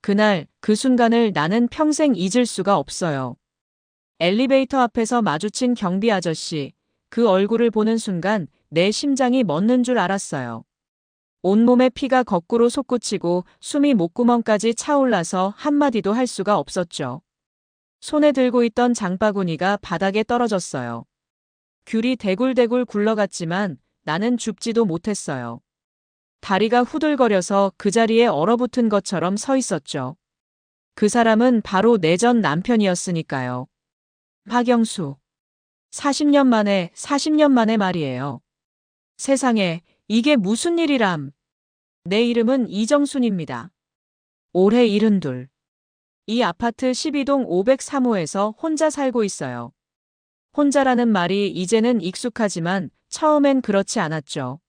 그날, 그 순간을 나는 평생 잊을 수가 없어요. 엘리베이터 앞에서 마주친 경비 아저씨, 그 얼굴을 보는 순간 내 심장이 멎는 줄 알았어요. 온몸에 피가 거꾸로 솟구치고 숨이 목구멍까지 차올라서 한마디도 할 수가 없었죠. 손에 들고 있던 장바구니가 바닥에 떨어졌어요. 귤이 대굴대굴 굴러갔지만 나는 줍지도 못했어요. 다리가 후들거려서 그 자리에 얼어붙은 것처럼 서 있었죠. 그 사람은 바로 내 전 남편이었으니까요. 박영수. 40년 만에 말이에요. 세상에, 이게 무슨 일이람. 내 이름은 이정순입니다. 올해 72. 이 아파트 12동 503호에서 혼자 살고 있어요. 혼자라는 말이 이제는 익숙하지만 처음엔 그렇지 않았죠.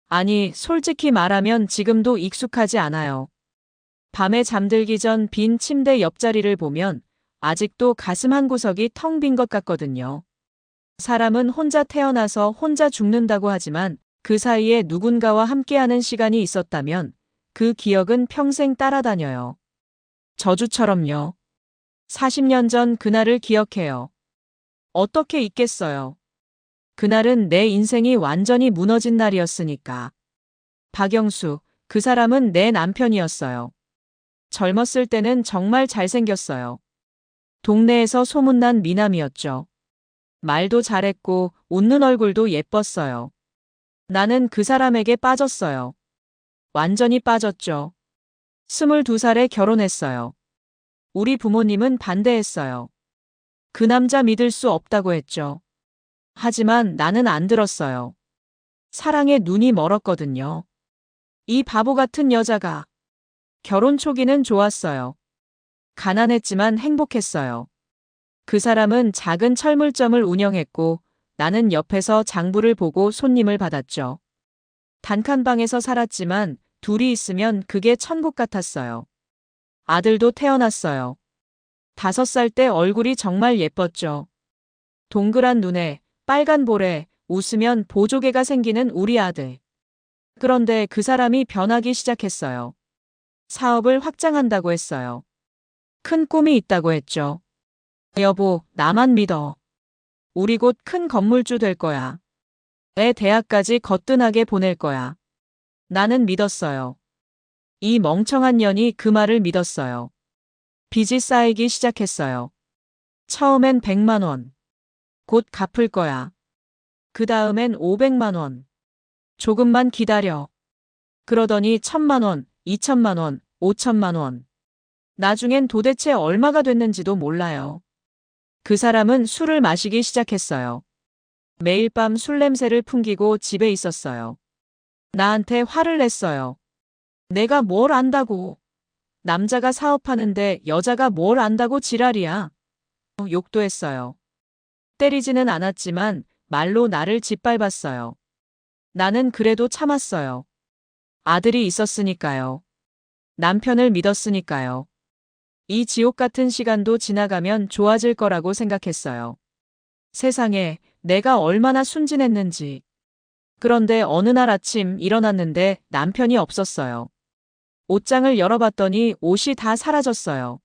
아니, 솔직히 말하면 지금도 익숙하지 않아요. 밤에 잠들기 전 빈 침대 옆자리를 보면 아직도 가슴 한 구석이 텅 빈 것 같거든요. 사람은 혼자 태어나서 혼자 죽는다고 하지만 그 사이에 누군가와 함께하는 시간이 있었다면 그 기억은 평생 따라다녀요. 저주처럼요. 40년 전 그날을 기억해요. 어떻게 잊겠어요. 그날은 내 인생이 완전히 무너진 날이었으니까. 박영수, 그 사람은 내 남편이었어요. 젊었을 때는 정말 잘생겼어요. 동네에서 소문난 미남이었죠. 말도 잘했고 웃는 얼굴도 예뻤어요. 나는 그 사람에게 빠졌어요. 완전히 빠졌죠. 22살에 결혼했어요. 우리 부모님은 반대했어요. 그 남자 믿을 수 없다고 했죠. 하지만 나는 안 들었어요. 사랑에 눈이 멀었거든요. 이 바보 같은 여자가. 결혼 초기는 좋았어요. 가난했지만 행복했어요. 그 사람은 작은 철물점을 운영했고 나는 옆에서 장부를 보고 손님을 받았죠. 단칸방에서 살았지만 둘이 있으면 그게 천국 같았어요. 아들도 태어났어요. 5살 때 얼굴이 정말 예뻤죠. 동그란 눈에 빨간 볼에 웃으면 보조개가 생기는 우리 아들. 그런데 그 사람이 변하기 시작했어요. 사업을 확장한다고 했어요. 큰 꿈이 있다고 했죠. 여보, 나만 믿어. 우리 곧 큰 건물주 될 거야. 애 대학까지 거뜬하게 보낼 거야. 나는 믿었어요. 이 멍청한 년이 그 말을 믿었어요. 빚이 쌓이기 시작했어요. 처음엔 100만 원. 곧 갚을 거야. 그 다음엔 500만 원. 조금만 기다려. 그러더니 1000만 원, 2000만 원, 5000만 원. 나중엔 도대체 얼마가 됐는지도 몰라요. 그 사람은 술을 마시기 시작했어요. 매일 밤 술 냄새를 풍기고 집에 있었어요. 나한테 화를 냈어요. 내가 뭘 안다고. 남자가 사업하는데 여자가 뭘 안다고 지랄이야. 욕도 했어요. 때리지는 않았지만 말로 나를 짓밟았어요. 나는 그래도 참았어요. 아들이 있었으니까요. 남편을 믿었으니까요. 이 지옥 같은 시간도 지나가면 좋아질 거라고 생각했어요. 세상에, 내가 얼마나 순진했는지. 그런데 어느 날 아침 일어났는데 남편이 없었어요. 옷장을 열어봤더니 옷이 다 사라졌어요.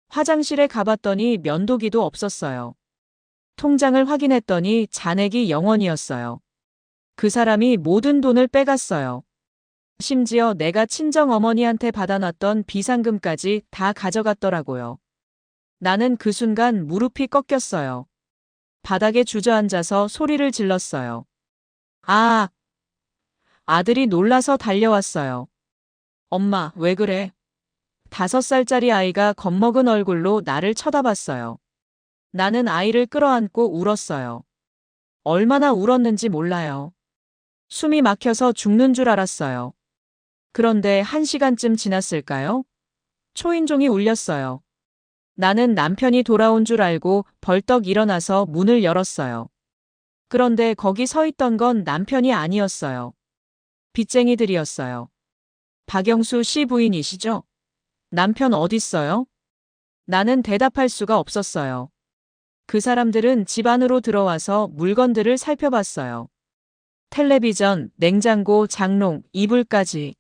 화장실에 가봤더니 면도기도 없었어요. 통장을 확인했더니 잔액이 0원이었어요. 그 사람이 모든 돈을 빼갔어요. 심지어 내가 친정어머니한테 받아놨던 비상금까지 다 가져갔더라고요. 나는 그 순간 무릎이 꺾였어요. 바닥에 주저앉아서 소리를 질렀어요. 아! 아들이 놀라서 달려왔어요. 엄마, 왜 그래? 5살짜리 아이가 겁먹은 얼굴로 나를 쳐다봤어요. 나는 아이를 끌어안고 울었어요. 얼마나 울었는지 몰라요. 숨이 막혀서 죽는 줄 알았어요. 그런데 1시간쯤 지났을까요? 초인종이 울렸어요. 나는 남편이 돌아온 줄 알고 벌떡 일어나서 문을 열었어요. 그런데 거기 서 있던 건 남편이 아니었어요. 빚쟁이들이었어요. 박영수 씨 부인이시죠? 남편 어딨어요? 나는 대답할 수가 없었어요. 그 사람들은 집 안으로 들어와서 물건들을 살펴봤어요. 텔레비전, 냉장고, 장롱, 이불까지.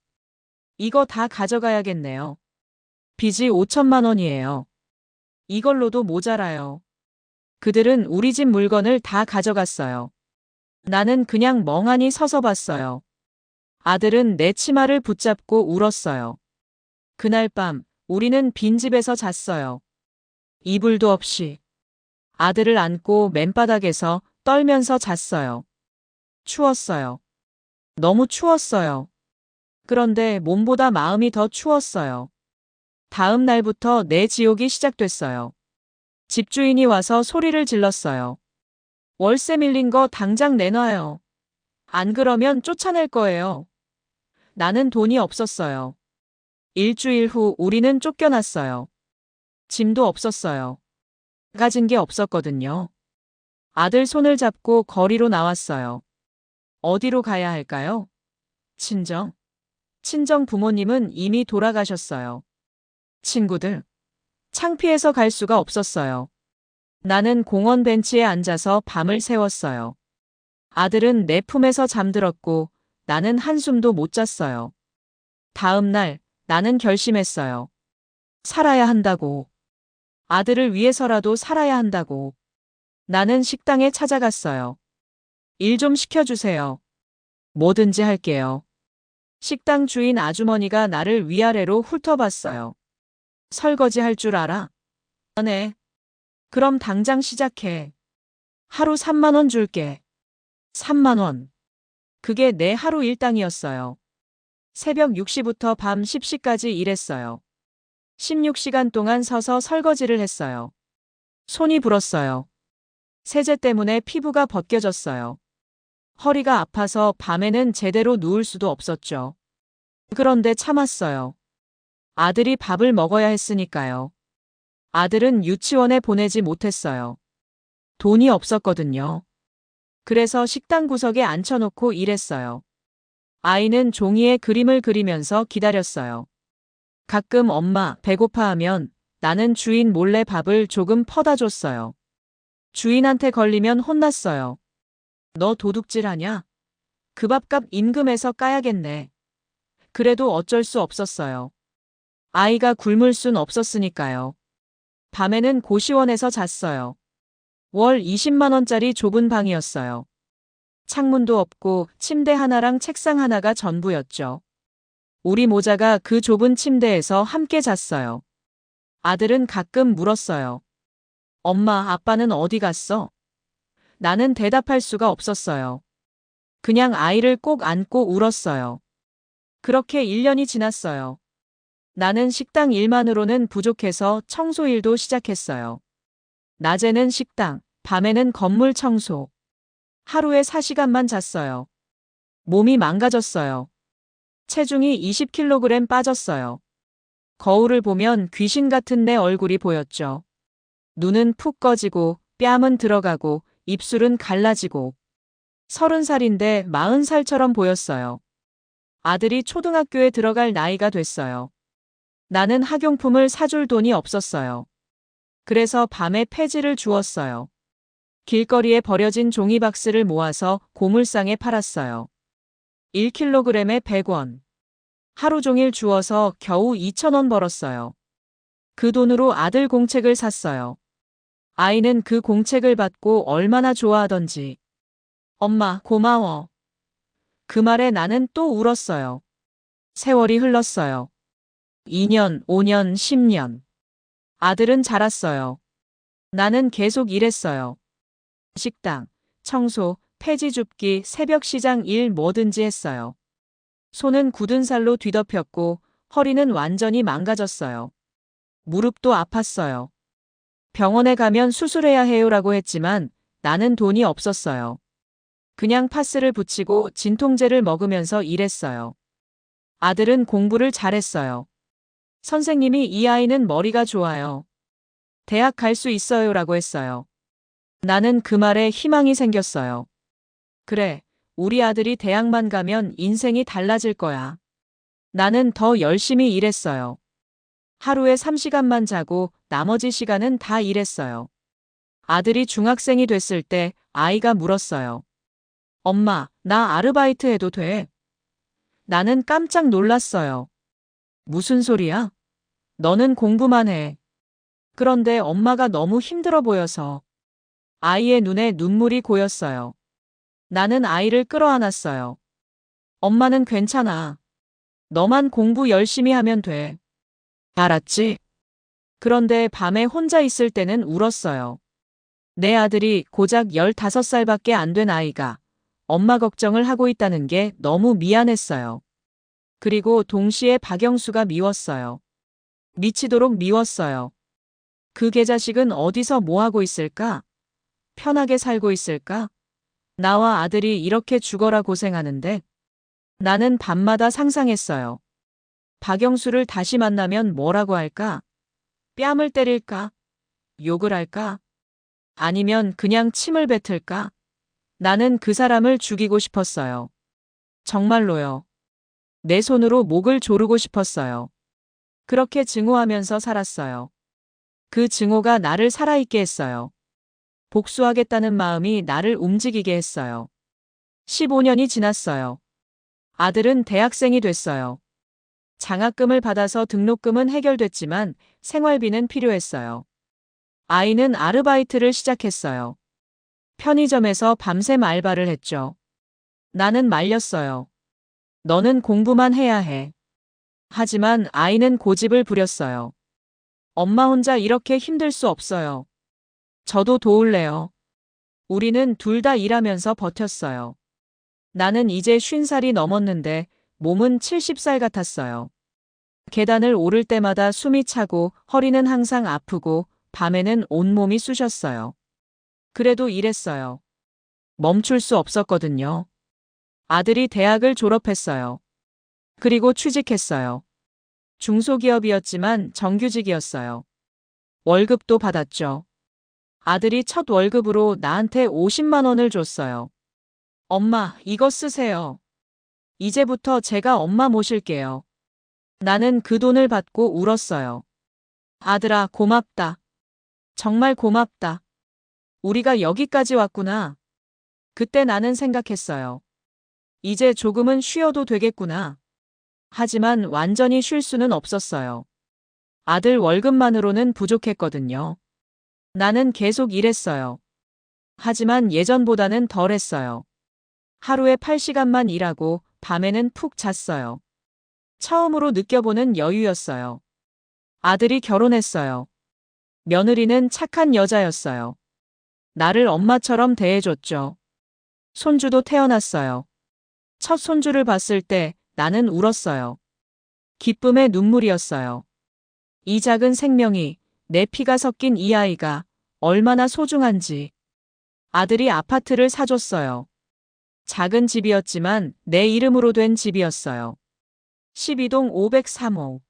이거 다 가져가야겠네요. 빚이 5천만 원이에요. 이걸로도 모자라요. 그들은 우리 집 물건을 다 가져갔어요. 나는 그냥 멍하니 서서 봤어요. 아들은 내 치마를 붙잡고 울었어요. 그날 밤 우리는 빈집에서 잤어요. 이불도 없이. 아들을 안고 맨바닥에서 떨면서 잤어요. 추웠어요. 너무 추웠어요. 그런데 몸보다 마음이 더 추웠어요. 다음 날부터 내 지옥이 시작됐어요. 집주인이 와서 소리를 질렀어요. 월세 밀린 거 당장 내놔요. 안 그러면 쫓아낼 거예요. 나는 돈이 없었어요. 일주일 후 우리는 쫓겨났어요. 짐도 없었어요. 가진 게 없었거든요. 아들 손을 잡고 거리로 나왔어요. 어디로 가야 할까요? 친정. 친정 부모님은 이미 돌아가셨어요. 친구들. 창피해서 갈 수가 없었어요. 나는 공원 벤치에 앉아서 밤을 새웠어요. 아들은 내 품에서 잠들었고 나는 한숨도 못 잤어요. 다음 날 나는 결심했어요. 살아야 한다고. 아들을 위해서라도 살아야 한다고. 나는 식당에 찾아갔어요. 일 좀 시켜주세요. 뭐든지 할게요. 식당 주인 아주머니가 나를 위아래로 훑어봤어요. 설거지 할 줄 알아? 네. 그럼 당장 시작해. 하루 3만 원 줄게. 3만 원. 그게 내 하루 일당이었어요. 새벽 6시부터 밤 10시까지 일했어요. 16시간 동안 서서 설거지를 했어요. 손이 불었어요. 세제 때문에 피부가 벗겨졌어요. 허리가 아파서 밤에는 제대로 누울 수도 없었죠. 그런데 참았어요. 아들이 밥을 먹어야 했으니까요. 아들은 유치원에 보내지 못했어요. 돈이 없었거든요. 그래서 식당 구석에 앉혀놓고 일했어요. 아이는 종이에 그림을 그리면서 기다렸어요. 가끔 엄마 배고파하면 나는 주인 몰래 밥을 조금 퍼다 줬어요. 주인한테 걸리면 혼났어요. 너 도둑질하냐? 그 밥값 임금에서 까야겠네. 그래도 어쩔 수 없었어요. 아이가 굶을 순 없었으니까요. 밤에는 고시원에서 잤어요. 월 20만 원짜리 좁은 방이었어요. 창문도 없고 침대 하나랑 책상 하나가 전부였죠. 우리 모자가 그 좁은 침대에서 함께 잤어요. 아들은 가끔 물었어요. 엄마, 아빠는 어디 갔어? 나는 대답할 수가 없었어요. 그냥 아이를 꼭 안고 울었어요. 그렇게 1년이 지났어요. 나는 식당 일만으로는 부족해서 청소일도 시작했어요. 낮에는 식당, 밤에는 건물 청소. 하루에 4시간만 잤어요. 몸이 망가졌어요. 체중이 20kg 빠졌어요. 거울을 보면 귀신 같은 내 얼굴이 보였죠. 눈은 푹 꺼지고 뺨은 들어가고 입술은 갈라지고 30살인데 40살처럼 보였어요. 아들이 초등학교에 들어갈 나이가 됐어요. 나는 학용품을 사줄 돈이 없었어요. 그래서 밤에 폐지를 주웠어요. 길거리에 버려진 종이박스를 모아서 고물상에 팔았어요. 1kg에 100원. 하루 종일 주워서 겨우 2,000원 벌었어요. 그 돈으로 아들 공책을 샀어요. 아이는 그 공책을 받고 얼마나 좋아하던지. 엄마, 고마워. 그 말에 나는 또 울었어요. 세월이 흘렀어요. 2년, 5년, 10년. 아들은 자랐어요. 나는 계속 일했어요. 식당, 청소, 폐지 줍기, 새벽 시장 일 뭐든지 했어요. 손은 굳은 살로 뒤덮였고 허리는 완전히 망가졌어요. 무릎도 아팠어요. 병원에 가면 수술해야 해요라고 했지만 나는 돈이 없었어요. 그냥 파스를 붙이고 진통제를 먹으면서 일했어요. 아들은 공부를 잘했어요. 선생님이 이 아이는 머리가 좋아요. 대학 갈 수 있어요라고 했어요. 나는 그 말에 희망이 생겼어요. 그래, 우리 아들이 대학만 가면 인생이 달라질 거야. 나는 더 열심히 일했어요. 하루에 3시간만 자고 나머지 시간은 다 일했어요. 아들이 중학생이 됐을 때 아이가 물었어요. 엄마, 나 아르바이트 해도 돼? 나는 깜짝 놀랐어요. 무슨 소리야? 너는 공부만 해. 그런데 엄마가 너무 힘들어 보여서 아이의 눈에 눈물이 고였어요. 나는 아이를 끌어안았어요. 엄마는 괜찮아. 너만 공부 열심히 하면 돼. 알았지? 그런데 밤에 혼자 있을 때는 울었어요. 내 아들이 고작 15살밖에 안 된 아이가 엄마 걱정을 하고 있다는 게 너무 미안했어요. 그리고 동시에 박영수가 미웠어요. 미치도록 미웠어요. 그 개자식은 어디서 뭐 하고 있을까? 편하게 살고 있을까? 나와 아들이 이렇게 죽어라 고생하는데 나는 밤마다 상상했어요. 박영수를 다시 만나면 뭐라고 할까? 뺨을 때릴까? 욕을 할까? 아니면 그냥 침을 뱉을까? 나는 그 사람을 죽이고 싶었어요. 정말로요. 내 손으로 목을 조르고 싶었어요. 그렇게 증오하면서 살았어요. 그 증오가 나를 살아있게 했어요. 복수하겠다는 마음이 나를 움직이게 했어요. 15년이 지났어요. 아들은 대학생이 됐어요. 장학금을 받아서 등록금은 해결됐지만 생활비는 필요했어요. 아이는 아르바이트를 시작했어요. 편의점에서 밤샘 알바를 했죠. 나는 말렸어요. 너는 공부만 해야 해. 하지만 아이는 고집을 부렸어요. 엄마 혼자 이렇게 힘들 수 없어요. 저도 도울래요. 우리는 둘 다 일하면서 버텼어요. 나는 이제 50살이 넘었는데 몸은 70살 같았어요. 계단을 오를 때마다 숨이 차고 허리는 항상 아프고 밤에는 온몸이 쑤셨어요. 그래도 일했어요. 멈출 수 없었거든요. 아들이 대학을 졸업했어요. 그리고 취직했어요. 중소기업이었지만 정규직이었어요. 월급도 받았죠. 아들이 첫 월급으로 나한테 50만 원을 줬어요. 엄마, 이거 쓰세요. 이제부터 제가 엄마 모실게요. 나는 그 돈을 받고 울었어요. 아들아, 고맙다. 정말 고맙다. 우리가 여기까지 왔구나. 그때 나는 생각했어요. 이제 조금은 쉬어도 되겠구나. 하지만 완전히 쉴 수는 없었어요. 아들 월급만으로는 부족했거든요. 나는 계속 일했어요. 하지만 예전보다는 덜 했어요. 하루에 8시간만 일하고 밤에는 푹 잤어요. 처음으로 느껴보는 여유였어요. 아들이 결혼했어요. 며느리는 착한 여자였어요. 나를 엄마처럼 대해줬죠. 손주도 태어났어요. 첫 손주를 봤을 때 나는 울었어요. 기쁨의 눈물이었어요. 이 작은 생명이, 내 피가 섞인 이 아이가 얼마나 소중한지. 아들이 아파트를 사줬어요. 작은 집이었지만 내 이름으로 된 집이었어요. 12동 503호.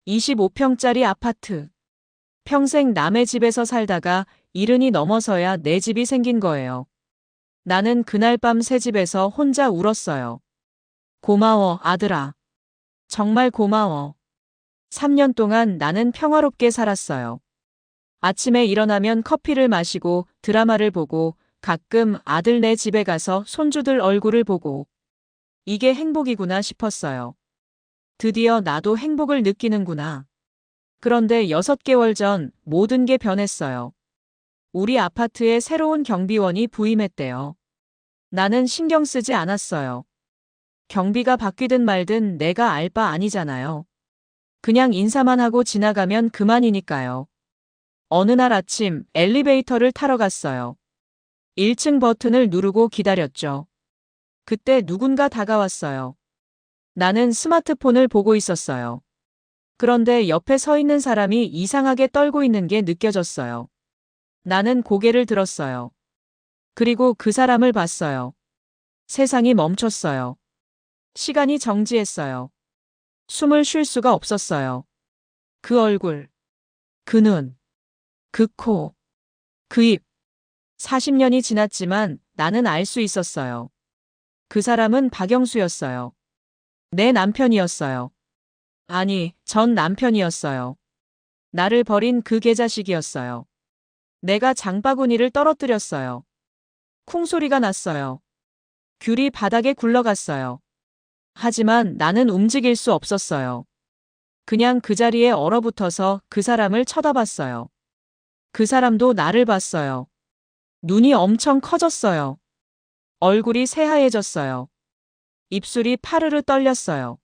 25평짜리 아파트. 평생 남의 집에서 살다가 70이 넘어서야 내 집이 생긴 거예요. 나는 그날 밤 새 집에서 혼자 울었어요. 고마워, 아들아. 정말 고마워. 3년 동안 나는 평화롭게 살았어요. 아침에 일어나면 커피를 마시고 드라마를 보고 가끔 아들네 집에 가서 손주들 얼굴을 보고 이게 행복이구나 싶었어요. 드디어 나도 행복을 느끼는구나. 그런데 6개월 전 모든 게 변했어요. 우리 아파트에 새로운 경비원이 부임했대요. 나는 신경 쓰지 않았어요. 경비가 바뀌든 말든 내가 알 바 아니잖아요. 그냥 인사만 하고 지나가면 그만이니까요. 어느 날 아침 엘리베이터를 타러 갔어요. 1층 버튼을 누르고 기다렸죠. 그때 누군가 다가왔어요. 나는 스마트폰을 보고 있었어요. 그런데 옆에 서 있는 사람이 이상하게 떨고 있는 게 느껴졌어요. 나는 고개를 들었어요. 그리고 그 사람을 봤어요. 세상이 멈췄어요. 시간이 정지했어요. 숨을 쉴 수가 없었어요. 그 얼굴, 그 눈, 그 코, 그 입. 40년이 지났지만 나는 알 수 있었어요. 그 사람은 박영수였어요. 내 남편이었어요. 아니, 전 남편이었어요. 나를 버린 그 개자식이었어요. 내가 장바구니를 떨어뜨렸어요. 쿵 소리가 났어요. 귤이 바닥에 굴러갔어요. 하지만 나는 움직일 수 없었어요. 그냥 그 자리에 얼어붙어서 그 사람을 쳐다봤어요. 그 사람도 나를 봤어요. 눈이 엄청 커졌어요. 얼굴이 새하얘졌어요. 입술이 파르르 떨렸어요.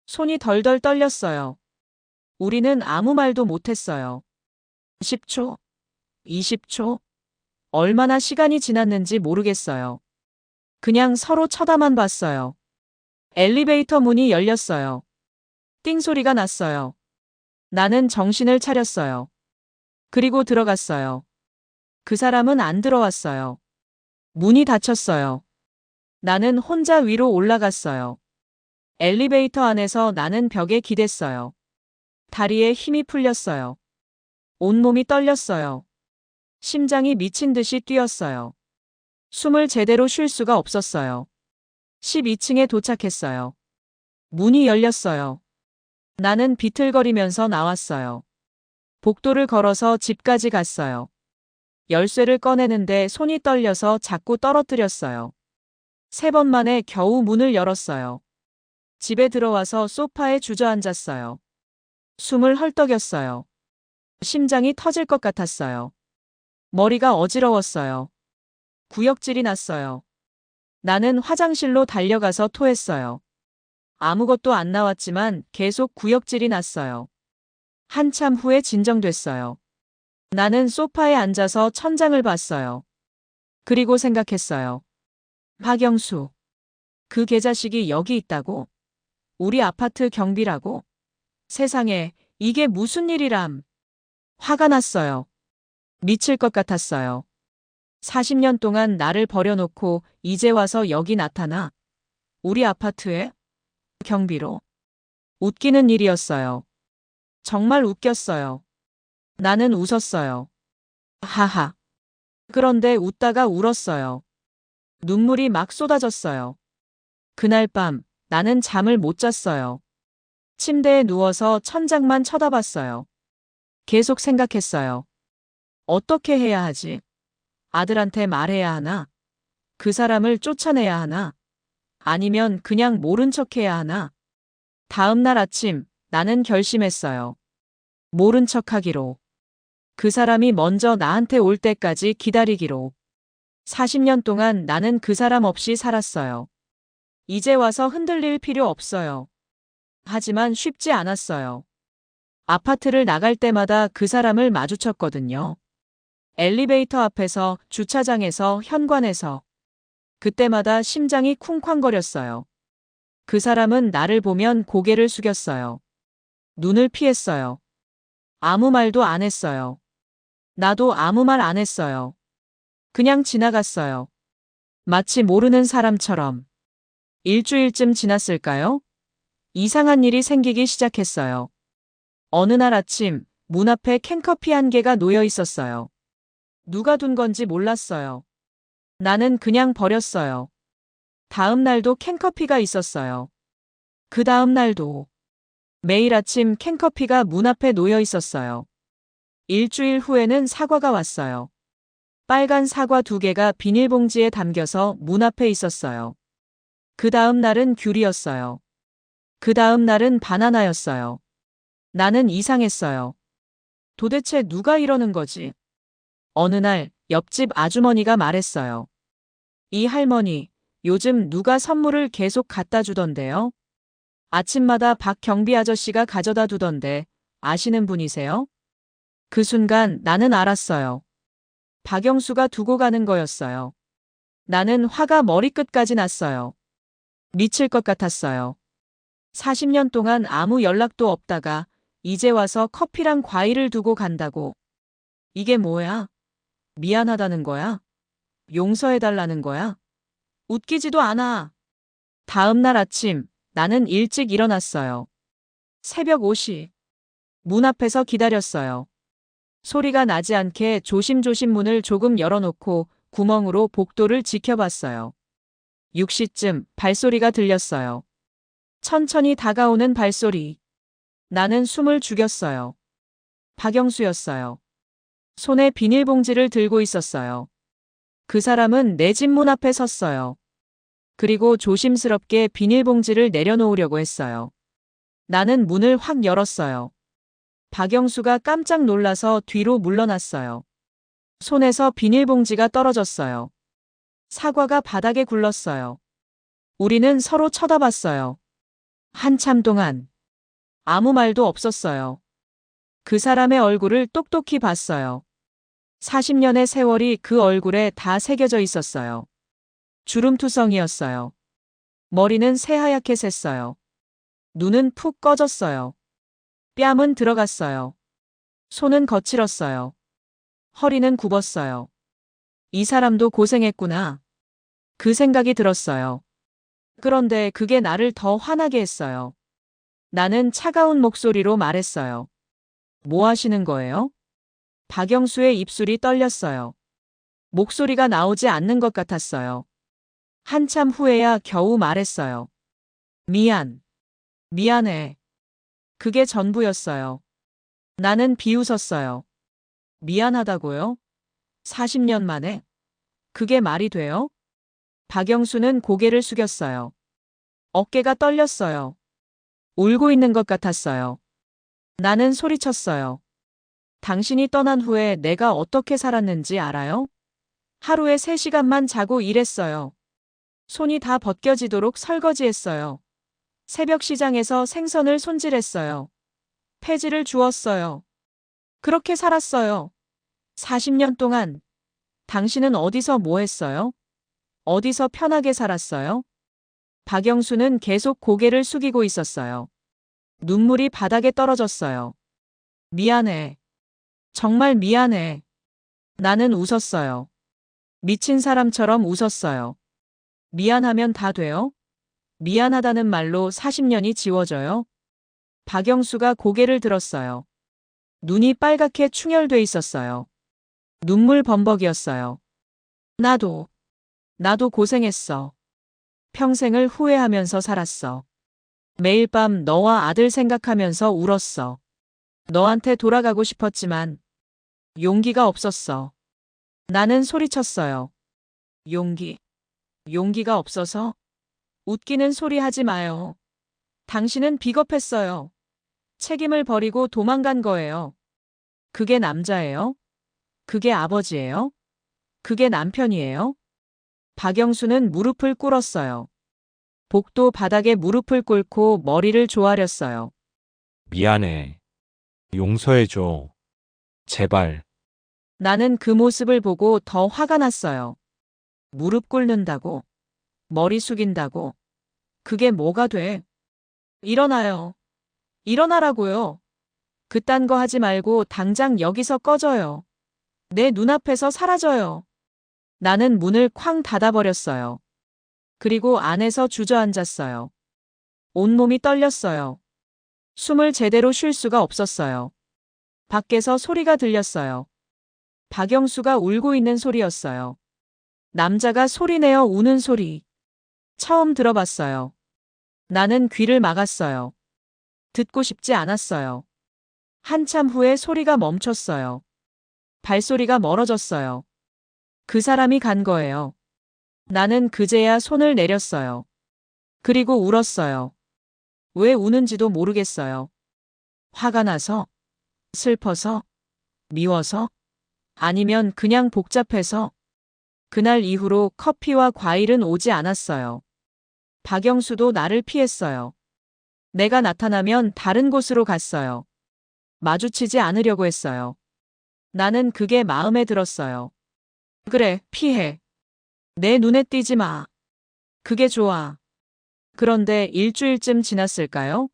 손이 덜덜 떨렸어요. 우리는 아무 말도 못했어요. 10초, 20초, 얼마나 시간이 지났는지 모르겠어요. 그냥 서로 쳐다만 봤어요. 엘리베이터 문이 열렸어요. 띵 소리가 났어요. 나는 정신을 차렸어요. 그리고 들어갔어요. 그 사람은 안 들어왔어요. 문이 닫혔어요. 나는 혼자 위로 올라갔어요. 엘리베이터 안에서 나는 벽에 기댔어요. 다리에 힘이 풀렸어요. 온몸이 떨렸어요. 심장이 미친 듯이 뛰었어요. 숨을 제대로 쉴 수가 없었어요. 12층에 도착했어요. 문이 열렸어요. 나는 비틀거리면서 나왔어요. 복도를 걸어서 집까지 갔어요. 열쇠를 꺼내는데 손이 떨려서 자꾸 떨어뜨렸어요. 3번 만에 겨우 문을 열었어요. 집에 들어와서 소파에 주저앉았어요. 숨을 헐떡였어요. 심장이 터질 것 같았어요. 머리가 어지러웠어요. 구역질이 났어요. 나는 화장실로 달려가서 토했어요. 아무것도 안 나왔지만 계속 구역질이 났어요. 한참 후에 진정됐어요. 나는 소파에 앉아서 천장을 봤어요. 그리고 생각했어요. 박영수. 그 개자식이 여기 있다고? 우리 아파트 경비라고? 세상에, 이게 무슨 일이람. 화가 났어요. 미칠 것 같았어요. 40년 동안 나를 버려놓고 이제 와서 여기 나타나? 우리 아파트에? 경비로? 웃기는 일이었어요. 정말 웃겼어요. 나는 웃었어요. 하하. 그런데 웃다가 울었어요. 눈물이 막 쏟아졌어요. 그날 밤 나는 잠을 못 잤어요. 침대에 누워서 천장만 쳐다봤어요. 계속 생각했어요. 어떻게 해야 하지? 아들한테 말해야 하나? 그 사람을 쫓아내야 하나? 아니면 그냥 모른 척해야 하나? 다음 날 아침 나는 결심했어요. 모른 척하기로. 그 사람이 먼저 나한테 올 때까지 기다리기로. 40년 동안 나는 그 사람 없이 살았어요. 이제 와서 흔들릴 필요 없어요. 하지만 쉽지 않았어요. 아파트를 나갈 때마다 그 사람을 마주쳤거든요. 엘리베이터 앞에서, 주차장에서, 현관에서. 그때마다 심장이 쿵쾅거렸어요. 그 사람은 나를 보면 고개를 숙였어요. 눈을 피했어요. 아무 말도 안 했어요. 나도 아무 말 안 했어요. 그냥 지나갔어요. 마치 모르는 사람처럼. 일주일쯤 지났을까요? 이상한 일이 생기기 시작했어요. 어느 날 아침 문 앞에 캔커피 한 개가 놓여 있었어요. 누가 둔 건지 몰랐어요. 나는 그냥 버렸어요. 다음 날도 캔커피가 있었어요. 그 다음 날도. 매일 아침 캔커피가 문 앞에 놓여 있었어요. 일주일 후에는 사과가 왔어요. 빨간 사과 2개가 비닐봉지에 담겨서 문 앞에 있었어요. 그 다음 날은 귤이었어요. 그 다음 날은 바나나였어요. 나는 이상했어요. 도대체 누가 이러는 거지? 어느 날 옆집 아주머니가 말했어요. 이 할머니, 요즘 누가 선물을 계속 갖다 주던데요? 아침마다 박경비 아저씨가 가져다 두던데 아시는 분이세요? 그 순간 나는 알았어요. 박영수가 두고 가는 거였어요. 나는 화가 머리끝까지 났어요. 미칠 것 같았어요. 40년 동안 아무 연락도 없다가 이제 와서 커피랑 과일을 두고 간다고. 이게 뭐야? 미안하다는 거야? 용서해달라는 거야? 웃기지도 않아. 다음 날 아침 나는 일찍 일어났어요. 새벽 5시. 문 앞에서 기다렸어요. 소리가 나지 않게 조심조심 문을 조금 열어놓고 구멍으로 복도를 지켜봤어요. 6시쯤 발소리가 들렸어요. 천천히 다가오는 발소리. 나는 숨을 죽였어요. 박영수였어요. 손에 비닐봉지를 들고 있었어요. 그 사람은 내 집 문 앞에 섰어요. 그리고 조심스럽게 비닐봉지를 내려놓으려고 했어요. 나는 문을 확 열었어요. 박영수가 깜짝 놀라서 뒤로 물러났어요. 손에서 비닐봉지가 떨어졌어요. 사과가 바닥에 굴렀어요. 우리는 서로 쳐다봤어요. 한참 동안 아무 말도 없었어요. 그 사람의 얼굴을 똑똑히 봤어요. 40년의 세월이 그 얼굴에 다 새겨져 있었어요. 주름투성이었어요. 머리는 새하얗게 샜어요. 눈은 푹 꺼졌어요. 뺨은 들어갔어요. 손은 거칠었어요. 허리는 굽었어요. 이 사람도 고생했구나. 그 생각이 들었어요. 그런데 그게 나를 더 화나게 했어요. 나는 차가운 목소리로 말했어요. 뭐 하시는 거예요? 박영수의 입술이 떨렸어요. 목소리가 나오지 않는 것 같았어요. 한참 후에야 겨우 말했어요. 미안해. 그게 전부였어요. 나는 비웃었어요. 미안하다고요? 40년 만에? 그게 말이 돼요? 박영수는 고개를 숙였어요. 어깨가 떨렸어요. 울고 있는 것 같았어요. 나는 소리쳤어요. 당신이 떠난 후에 내가 어떻게 살았는지 알아요? 하루에 3시간만 자고 일했어요. 손이 다 벗겨지도록 설거지했어요. 새벽 시장에서 생선을 손질했어요. 폐지를 주웠어요. 그렇게 살았어요. 40년 동안. 당신은 어디서 뭐 했어요? 어디서 편하게 살았어요? 박영수는 계속 고개를 숙이고 있었어요. 눈물이 바닥에 떨어졌어요. 미안해. 정말 미안해. 나는 웃었어요. 미친 사람처럼 웃었어요. 미안하면 다 돼요? 미안하다는 말로 40년이 지워져요? 박영수가 고개를 들었어요. 눈이 빨갛게 충혈돼 있었어요. 눈물 범벅이었어요. 나도 고생했어. 평생을 후회하면서 살았어. 매일 밤 너와 아들 생각하면서 울었어. 너한테 돌아가고 싶었지만 용기가 없었어. 나는 소리쳤어요. 용기가 없어서? 웃기는 소리 하지 마요. 당신은 비겁했어요. 책임을 버리고 도망간 거예요. 그게 남자예요? 그게 아버지예요? 그게 남편이에요? 박영수는 무릎을 꿇었어요. 복도 바닥에 무릎을 꿇고 머리를 조아렸어요. 미안해. 용서해줘. 제발. 나는 그 모습을 보고 더 화가 났어요. 무릎 꿇는다고? 머리 숙인다고? 그게 뭐가 돼? 일어나요. 일어나라고요. 그딴 거 하지 말고 당장 여기서 꺼져요. 내 눈앞에서 사라져요. 나는 문을 쾅 닫아버렸어요. 그리고 안에서 주저앉았어요. 온몸이 떨렸어요. 숨을 제대로 쉴 수가 없었어요. 밖에서 소리가 들렸어요. 박영수가 울고 있는 소리였어요. 남자가 소리내어 우는 소리. 처음 들어봤어요. 나는 귀를 막았어요. 듣고 싶지 않았어요. 한참 후에 소리가 멈췄어요. 발소리가 멀어졌어요. 그 사람이 간 거예요. 나는 그제야 손을 내렸어요. 그리고 울었어요. 왜 우는지도 모르겠어요. 화가 나서? 슬퍼서? 미워서? 아니면 그냥 복잡해서? 그날 이후로 커피와 과일은 오지 않았어요. 박영수도 나를 피했어요. 내가 나타나면 다른 곳으로 갔어요. 마주치지 않으려고 했어요. 나는 그게 마음에 들었어요. 그래, 피해. 내 눈에 띄지 마. 그게 좋아. 그런데 일주일쯤 지났을까요?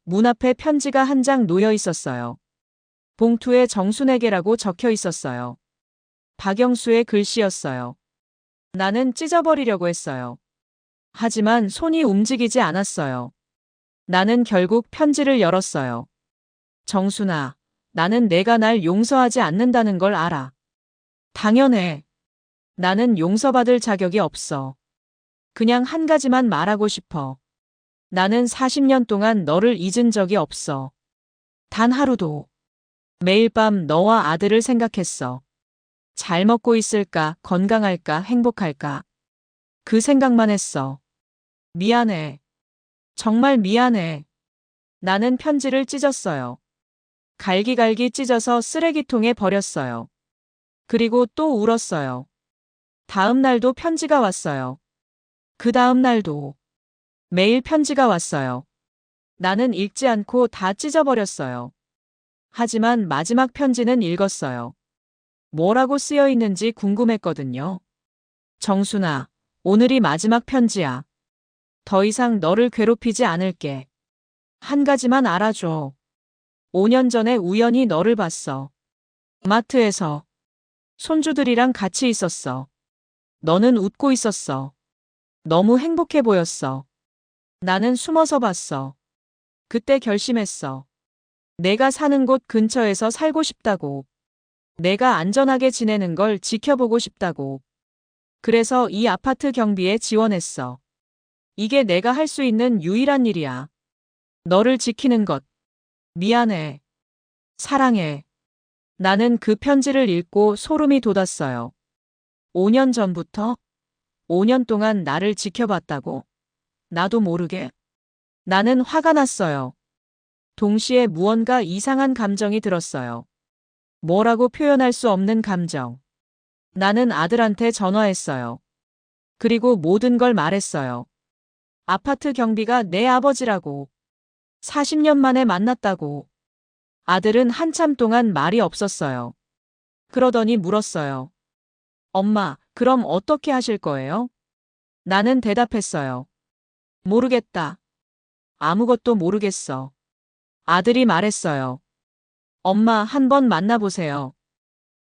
문 앞에 편지가 한 장 놓여 있었어요. 봉투에 정순에게라고 적혀 있었어요. 박영수의 글씨였어요. 나는 찢어버리려고 했어요. 하지만 손이 움직이지 않았어요. 나는 결국 편지를 열었어요. 정순아, 나는 내가 날 용서하지 않는다는 걸 알아. 당연해. 나는 용서받을 자격이 없어. 그냥 한 가지만 말하고 싶어. 나는 40년 동안 너를 잊은 적이 없어. 단 하루도. 매일 밤 너와 아들을 생각했어. 잘 먹고 있을까, 건강할까, 행복할까. 그 생각만 했어. 미안해. 정말 미안해. 나는 편지를 찢었어요. 갈기갈기 찢어서 쓰레기통에 버렸어요. 그리고 또 울었어요. 다음 날도 편지가 왔어요. 그 다음 날도 매일 편지가 왔어요. 나는 읽지 않고 다 찢어버렸어요. 하지만 마지막 편지는 읽었어요. 뭐라고 쓰여 있는지 궁금했거든요. 정순아, 오늘이 마지막 편지야. 더 이상 너를 괴롭히지 않을게. 한 가지만 알아줘. 5년 전에 우연히 너를 봤어. 마트에서 손주들이랑 같이 있었어. 너는 웃고 있었어. 너무 행복해 보였어. 나는 숨어서 봤어. 그때 결심했어. 내가 사는 곳 근처에서 살고 싶다고. 내가 안전하게 지내는 걸 지켜보고 싶다고. 그래서 이 아파트 경비에 지원했어. 이게 내가 할 수 있는 유일한 일이야. 너를 지키는 것. 미안해. 사랑해. 나는 그 편지를 읽고 소름이 돋았어요. 5년 전부터 5년 동안 나를 지켜봤다고. 나도 모르게. 나는 화가 났어요. 동시에 무언가 이상한 감정이 들었어요. 뭐라고 표현할 수 없는 감정. 나는 아들한테 전화했어요. 그리고 모든 걸 말했어요. 아파트 경비가 내 아버지라고. 40년 만에 만났다고. 아들은 한참 동안 말이 없었어요. 그러더니 물었어요. 엄마, 그럼 어떻게 하실 거예요? 나는 대답했어요. 모르겠다. 아무것도 모르겠어. 아들이 말했어요. 엄마, 한번 만나보세요.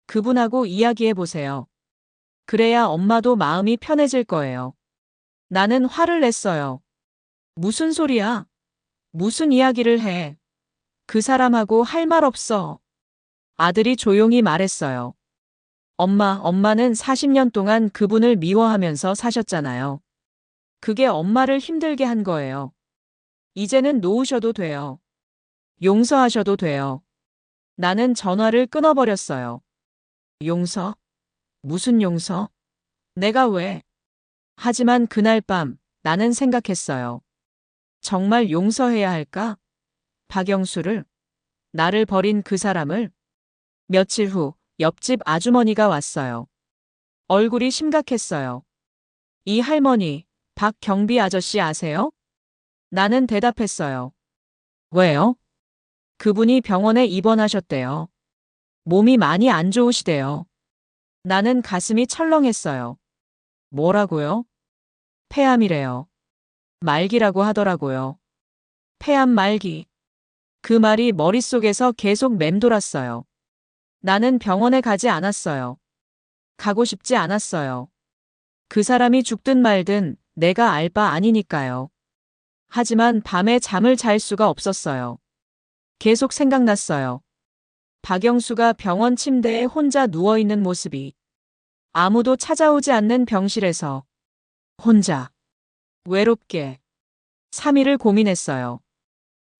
그분하고 이야기해보세요. 그래야 엄마도 마음이 편해질 거예요. 나는 화를 냈어요. 무슨 소리야? 무슨 이야기를 해? 그 사람하고 할 말 없어. 아들이 조용히 말했어요. 엄마는 40년 동안 그분을 미워하면서 사셨잖아요. 그게 엄마를 힘들게 한 거예요. 이제는 놓으셔도 돼요. 용서하셔도 돼요. 나는 전화를 끊어버렸어요. 용서? 무슨 용서? 내가 왜? 하지만 그날 밤 나는 생각했어요. 정말 용서해야 할까? 박영수를? 나를 버린 그 사람을? 며칠 후 옆집 아주머니가 왔어요. 얼굴이 심각했어요. 이 할머니, 박경비 아저씨 아세요? 나는 대답했어요. 왜요? 그분이 병원에 입원하셨대요. 몸이 많이 안 좋으시대요. 나는 가슴이 철렁했어요. 뭐라고요? 폐암이래요. 말기라고 하더라고요. 폐암 말기. 그 말이 머릿속에서 계속 맴돌았어요. 나는 병원에 가지 않았어요. 가고 싶지 않았어요. 그 사람이 죽든 말든 내가 알 바 아니니까요. 하지만 밤에 잠을 잘 수가 없었어요. 계속 생각났어요. 박영수가 병원 침대에 혼자 누워있는 모습이. 아무도 찾아오지 않는 병실에서. 혼자. 외롭게. 3일을 고민했어요.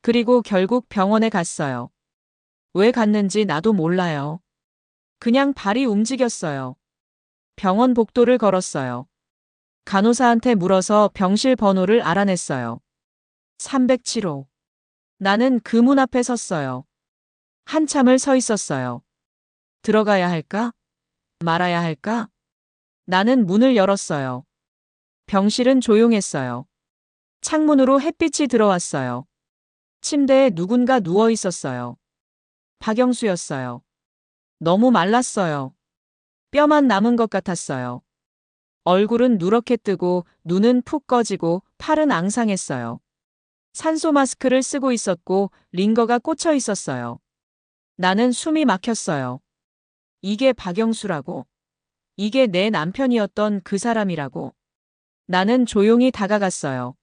그리고 결국 병원에 갔어요. 왜 갔는지 나도 몰라요. 그냥 발이 움직였어요. 병원 복도를 걸었어요. 간호사한테 물어서 병실 번호를 알아냈어요. 307호. 나는 그 문 앞에 섰어요. 한참을 서 있었어요. 들어가야 할까? 말아야 할까? 나는 문을 열었어요. 병실은 조용했어요. 창문으로 햇빛이 들어왔어요. 침대에 누군가 누워 있었어요. 박영수였어요. 너무 말랐어요. 뼈만 남은 것 같았어요. 얼굴은 누렇게 뜨고 눈은 푹 꺼지고 팔은 앙상했어요. 산소 마스크를 쓰고 있었고 링거가 꽂혀 있었어요. 나는 숨이 막혔어요. 이게 박영수라고. 이게 내 남편이었던 그 사람이라고. 나는 조용히 다가갔어요.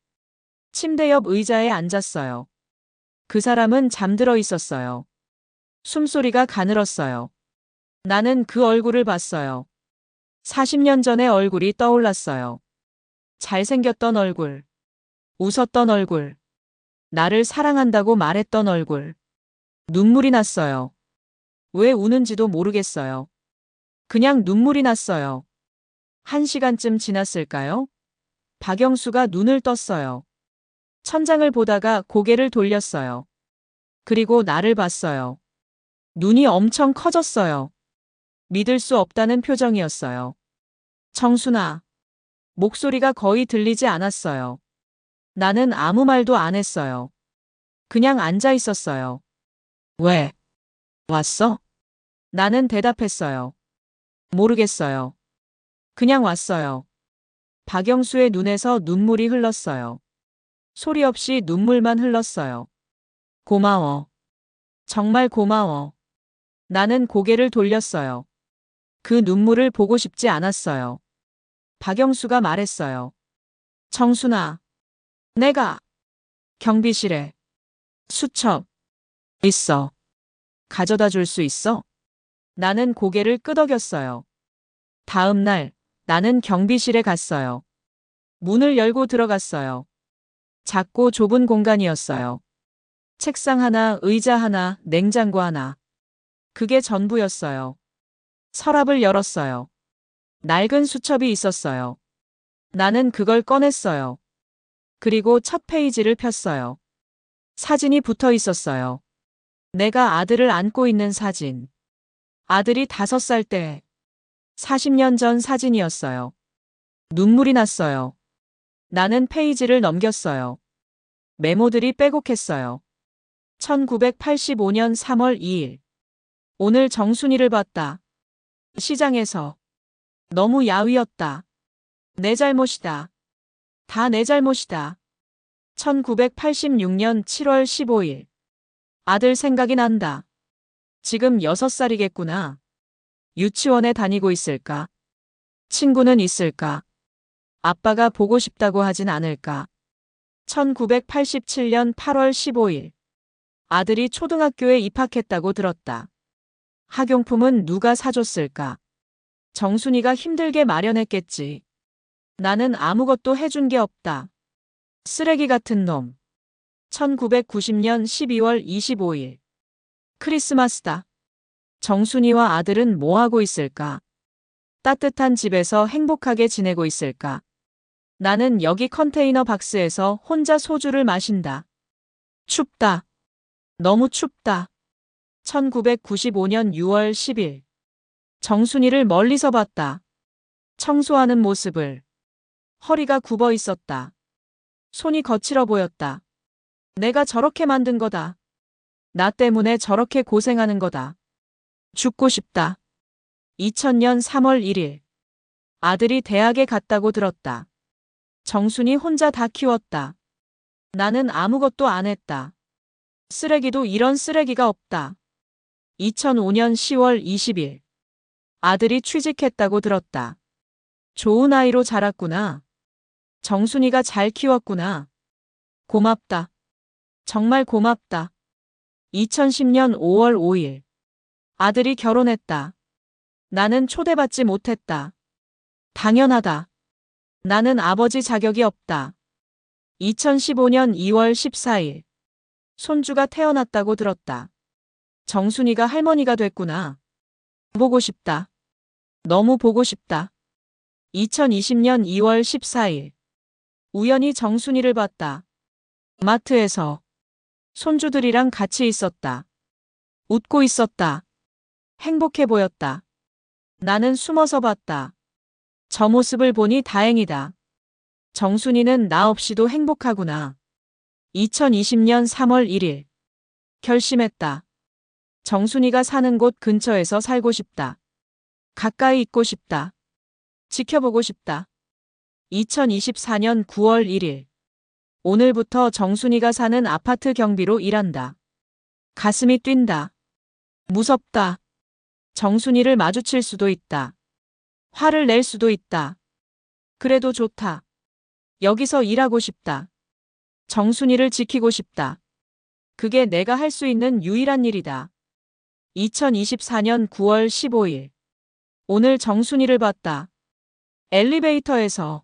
침대 옆 의자에 앉았어요. 그 사람은 잠들어 있었어요. 숨소리가 가늘었어요. 나는 그 얼굴을 봤어요. 40년 전의 얼굴이 떠올랐어요. 잘생겼던 얼굴. 웃었던 얼굴. 나를 사랑한다고 말했던 얼굴. 눈물이 났어요. 왜 우는지도 모르겠어요. 그냥 눈물이 났어요. 1시간쯤 지났을까요? 박영수가 눈을 떴어요. 천장을 보다가 고개를 돌렸어요. 그리고 나를 봤어요. 눈이 엄청 커졌어요. 믿을 수 없다는 표정이었어요. 정순아. 목소리가 거의 들리지 않았어요. 나는 아무 말도 안 했어요. 그냥 앉아 있었어요. 왜? 왔어? 나는 대답했어요. 모르겠어요. 그냥 왔어요. 박영수의 눈에서 눈물이 흘렀어요. 소리 없이 눈물만 흘렀어요. 고마워. 정말 고마워. 나는 고개를 돌렸어요. 그 눈물을 보고 싶지 않았어요. 박영수가 말했어요. 정순아. 내가 경비실에 수첩 있어. 가져다 줄 수 있어? 나는 고개를 끄덕였어요. 다음 날 나는 경비실에 갔어요. 문을 열고 들어갔어요. 작고 좁은 공간이었어요. 책상 하나, 의자 하나, 냉장고 하나. 그게 전부였어요. 서랍을 열었어요. 낡은 수첩이 있었어요. 나는 그걸 꺼냈어요. 그리고 첫 페이지를 폈어요. 사진이 붙어 있었어요. 내가 아들을 안고 있는 사진. 아들이 5살 때 40년 전 사진이었어요. 눈물이 났어요. 나는 페이지를 넘겼어요. 메모들이 빼곡했어요. 1985년 3월 2일. 오늘 정순이를 봤다. 시장에서. 너무 야위었다. 내 잘못이다. 다 내 잘못이다. 1986년 7월 15일. 아들 생각이 난다. 지금 6살이겠구나. 유치원에 다니고 있을까? 친구는 있을까? 아빠가 보고 싶다고 하진 않을까? 1987년 8월 15일. 아들이 초등학교에 입학했다고 들었다. 학용품은 누가 사줬을까? 정순이가 힘들게 마련했겠지. 나는 아무것도 해준 게 없다. 쓰레기 같은 놈. 1990년 12월 25일. 크리스마스다. 정순이와 아들은 뭐 하고 있을까? 따뜻한 집에서 행복하게 지내고 있을까? 나는 여기 컨테이너 박스에서 혼자 소주를 마신다. 춥다. 너무 춥다. 1995년 6월 10일. 정순이를 멀리서 봤다. 청소하는 모습을. 허리가 굽어 있었다. 손이 거칠어 보였다. 내가 저렇게 만든 거다. 나 때문에 저렇게 고생하는 거다. 죽고 싶다. 2000년 3월 1일. 아들이 대학에 갔다고 들었다. 정순이 혼자 다 키웠다. 나는 아무것도 안 했다. 쓰레기도 이런 쓰레기가 없다. 2005년 10월 20일. 아들이 취직했다고 들었다. 좋은 아이로 자랐구나. 정순이가 잘 키웠구나. 고맙다. 정말 고맙다. 2010년 5월 5일. 아들이 결혼했다. 나는 초대받지 못했다. 당연하다. 나는 아버지 자격이 없다. 2015년 2월 14일. 손주가 태어났다고 들었다. 정순이가 할머니가 됐구나. 보고 싶다. 너무 보고 싶다. 2020년 2월 14일. 우연히 정순이를 봤다. 마트에서. 손주들이랑 같이 있었다. 웃고 있었다. 행복해 보였다. 나는 숨어서 봤다. 저 모습을 보니 다행이다. 정순이는 나 없이도 행복하구나. 2020년 3월 1일. 결심했다. 정순이가 사는 곳 근처에서 살고 싶다. 가까이 있고 싶다. 지켜보고 싶다. 2024년 9월 1일. 오늘부터 정순이가 사는 아파트 경비로 일한다. 가슴이 뛴다. 무섭다. 정순이를 마주칠 수도 있다. 화를 낼 수도 있다. 그래도 좋다. 여기서 일하고 싶다. 정순이를 지키고 싶다. 그게 내가 할 수 있는 유일한 일이다. 2024년 9월 15일. 오늘 정순이를 봤다. 엘리베이터에서.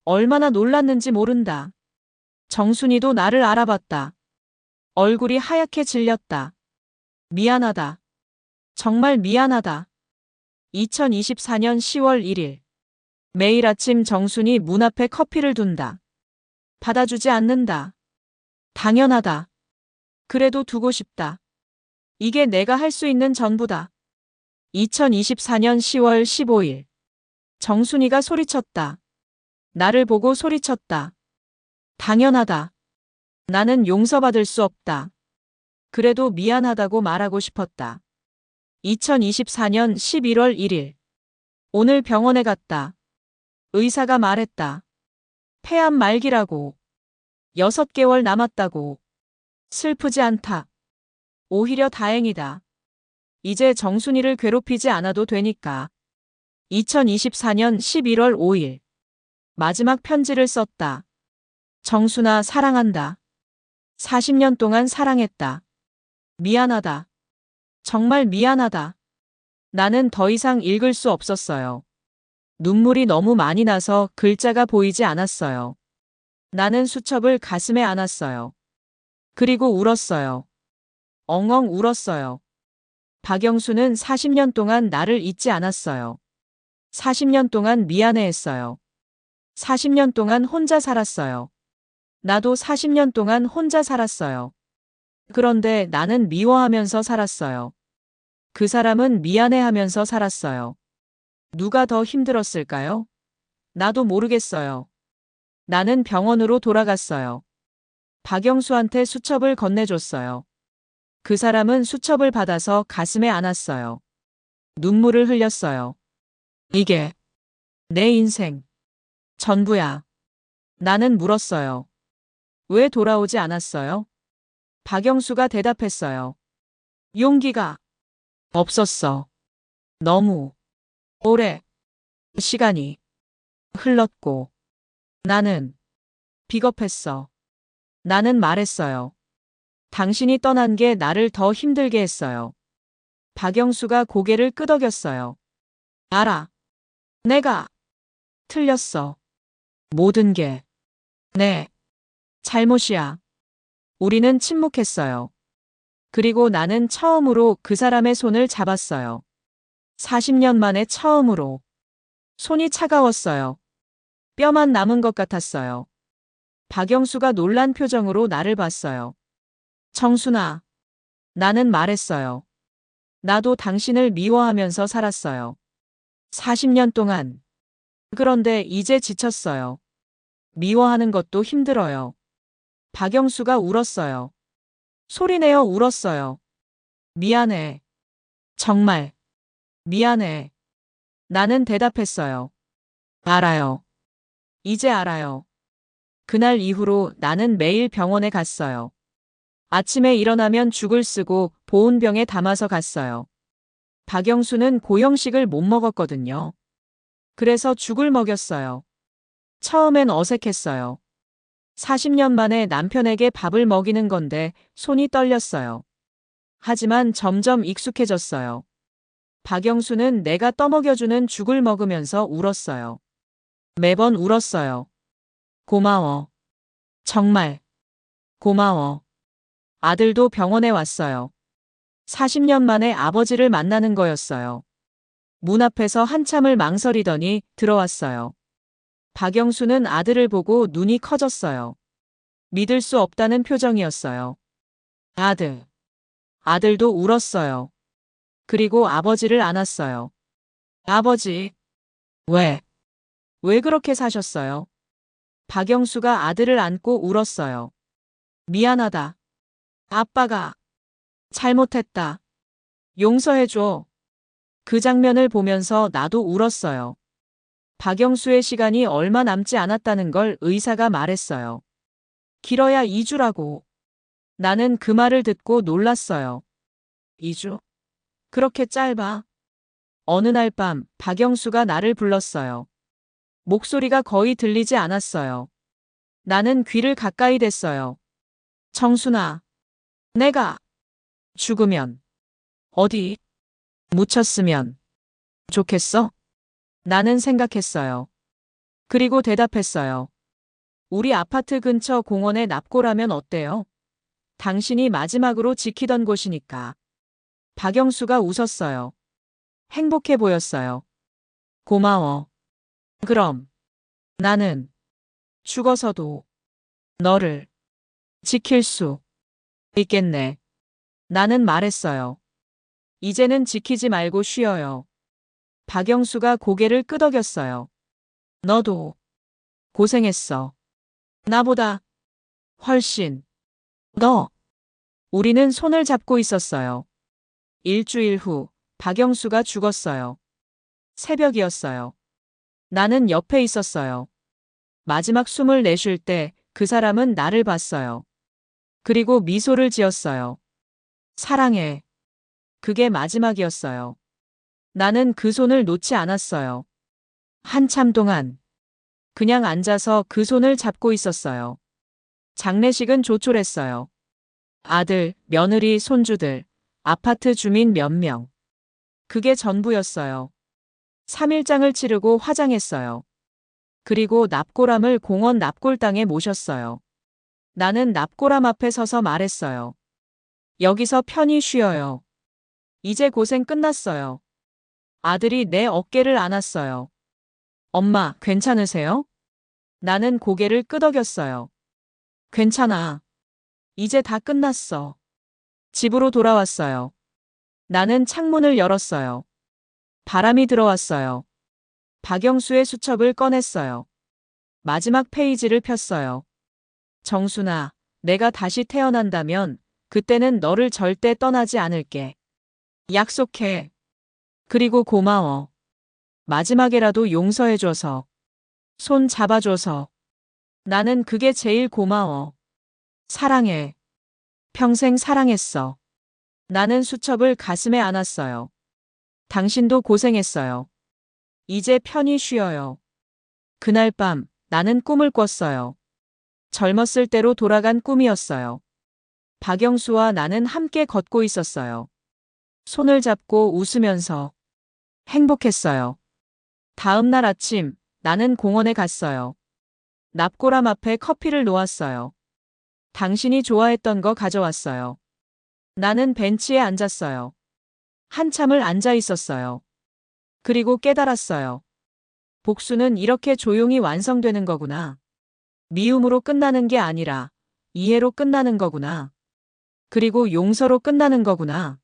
얼마나 놀랐는지 모른다. 정순이도 나를 알아봤다. 얼굴이 하얗게 질렸다. 미안하다. 정말 미안하다. 2024년 10월 1일. 매일 아침 정순이 문 앞에 커피를 둔다. 받아주지 않는다. 당연하다. 그래도 두고 싶다. 이게 내가 할 수 있는 전부다. 2024년 10월 15일. 정순이가 소리쳤다. 나를 보고 소리쳤다. 당연하다. 나는 용서받을 수 없다. 그래도 미안하다고 말하고 싶었다. 2024년 11월 1일. 오늘 병원에 갔다. 의사가 말했다. 폐암 말기라고. 6개월 남았다고. 슬프지 않다. 오히려 다행이다. 이제 정순이를 괴롭히지 않아도 되니까. 2024년 11월 5일. 마지막 편지를 썼다. 정순아, 사랑한다. 40년 동안 사랑했다. 미안하다. 정말 미안하다. 나는 더 이상 읽을 수 없었어요. 눈물이 너무 많이 나서 글자가 보이지 않았어요. 나는 수첩을 가슴에 안았어요. 그리고 울었어요. 엉엉 울었어요. 박영수는 40년 동안 나를 잊지 않았어요. 40년 동안 미안해했어요. 40년 동안 혼자 살았어요. 나도 40년 동안 혼자 살았어요. 그런데 나는 미워하면서 살았어요. 그 사람은 미안해하면서 살았어요. 누가 더 힘들었을까요? 나도 모르겠어요. 나는 병원으로 돌아갔어요. 박영수한테 수첩을 건네줬어요. 그 사람은 수첩을 받아서 가슴에 안았어요. 눈물을 흘렸어요. 이게 내 인생 전부야. 나는 물었어요. 왜 돌아오지 않았어요? 박영수가 대답했어요. 용기가 없었어. 너무 오래 시간이 흘렀고 나는 비겁했어. 나는 말했어요. 당신이 떠난 게 나를 더 힘들게 했어요. 박영수가 고개를 끄덕였어요. 알아. 내가 틀렸어. 모든 게 내 잘못이야. 우리는 침묵했어요. 그리고 나는 처음으로 그 사람의 손을 잡았어요. 40년 만에 처음으로. 손이 차가웠어요. 뼈만 남은 것 같았어요. 박영수가 놀란 표정으로 나를 봤어요. 정순아. 나는 말했어요. 나도 당신을 미워하면서 살았어요. 40년 동안. 그런데 이제 지쳤어요. 미워하는 것도 힘들어요. 박영수가 울었어요. 소리내어 울었어요. 미안해. 정말. 미안해. 나는 대답했어요. 알아요. 이제 알아요. 그날 이후로 나는 매일 병원에 갔어요. 아침에 일어나면 죽을 쓰고 보온병에 담아서 갔어요. 박영수는 고형식을 못 먹었거든요. 그래서 죽을 먹였어요. 처음엔 어색했어요. 40년 만에 남편에게 밥을 먹이는 건데 손이 떨렸어요. 하지만 점점 익숙해졌어요. 박영수는 내가 떠먹여주는 죽을 먹으면서 울었어요. 매번 울었어요. 고마워. 정말. 고마워. 아들도 병원에 왔어요. 40년 만에 아버지를 만나는 거였어요. 문 앞에서 한참을 망설이더니 들어왔어요. 박영수는 아들을 보고 눈이 커졌어요. 믿을 수 없다는 표정이었어요. 아들. 아들도 울었어요. 그리고 아버지를 안았어요. 아버지. 왜? 왜 그렇게 사셨어요? 박영수가 아들을 안고 울었어요. 미안하다. 아빠가 잘못했다. 용서해줘. 그 장면을 보면서 나도 울었어요. 박영수의 시간이 얼마 남지 않았다는 걸 의사가 말했어요. 길어야 2주라고. 나는 그 말을 듣고 놀랐어요. 2주? 그렇게 짧아? 어느 날 밤 박영수가 나를 불렀어요. 목소리가 거의 들리지 않았어요. 나는 귀를 가까이 댔어요. 정순아. 내가 죽으면 어디 묻혔으면 좋겠어? 나는 생각했어요. 그리고 대답했어요. 우리 아파트 근처 공원에 납골하면 어때요? 당신이 마지막으로 지키던 곳이니까. 박영수가 웃었어요. 행복해 보였어요. 고마워. 그럼 나는 죽어서도 너를 지킬 수 있겠네. 나는 말했어요. 이제는 지키지 말고 쉬어요. 박영수가 고개를 끄덕였어요. 너도 고생했어. 나보다 훨씬 너. 우리는 손을 잡고 있었어요. 일주일 후 박영수가 죽었어요. 새벽이었어요. 나는 옆에 있었어요. 마지막 숨을 내쉴 때 그 사람은 나를 봤어요. 그리고 미소를 지었어요. 사랑해. 그게 마지막이었어요. 나는 그 손을 놓지 않았어요. 한참 동안 그냥 앉아서 그 손을 잡고 있었어요. 장례식은 조촐했어요. 아들, 며느리, 손주들, 아파트 주민 몇 명. 그게 전부였어요. 3일장을 치르고 화장했어요. 그리고 납골함을 공원 납골당에 모셨어요. 나는 납골함 앞에 서서 말했어요. 여기서 편히 쉬어요. 이제 고생 끝났어요. 아들이 내 어깨를 안았어요. 엄마, 괜찮으세요? 나는 고개를 끄덕였어요. 괜찮아. 이제 다 끝났어. 집으로 돌아왔어요. 나는 창문을 열었어요. 바람이 들어왔어요. 박영수의 수첩을 꺼냈어요. 마지막 페이지를 폈어요. 정순아, 내가 다시 태어난다면 그때는 너를 절대 떠나지 않을게. 약속해. 그리고 고마워. 마지막에라도 용서해줘서. 손 잡아줘서. 나는 그게 제일 고마워. 사랑해. 평생 사랑했어. 나는 수첩을 가슴에 안았어요. 당신도 고생했어요. 이제 편히 쉬어요. 그날 밤 나는 꿈을 꿨어요. 젊었을 때로 돌아간 꿈이었어요. 박영수와 나는 함께 걷고 있었어요. 손을 잡고 웃으면서 행복했어요. 다음 날 아침 나는 공원에 갔어요. 납골함 앞에 커피를 놓았어요. 당신이 좋아했던 거 가져왔어요. 나는 벤치에 앉았어요. 한참을 앉아 있었어요. 그리고 깨달았어요. 복수는 이렇게 조용히 완성되는 거구나. 미움으로 끝나는 게 아니라 이해로 끝나는 거구나. 그리고 용서로 끝나는 거구나.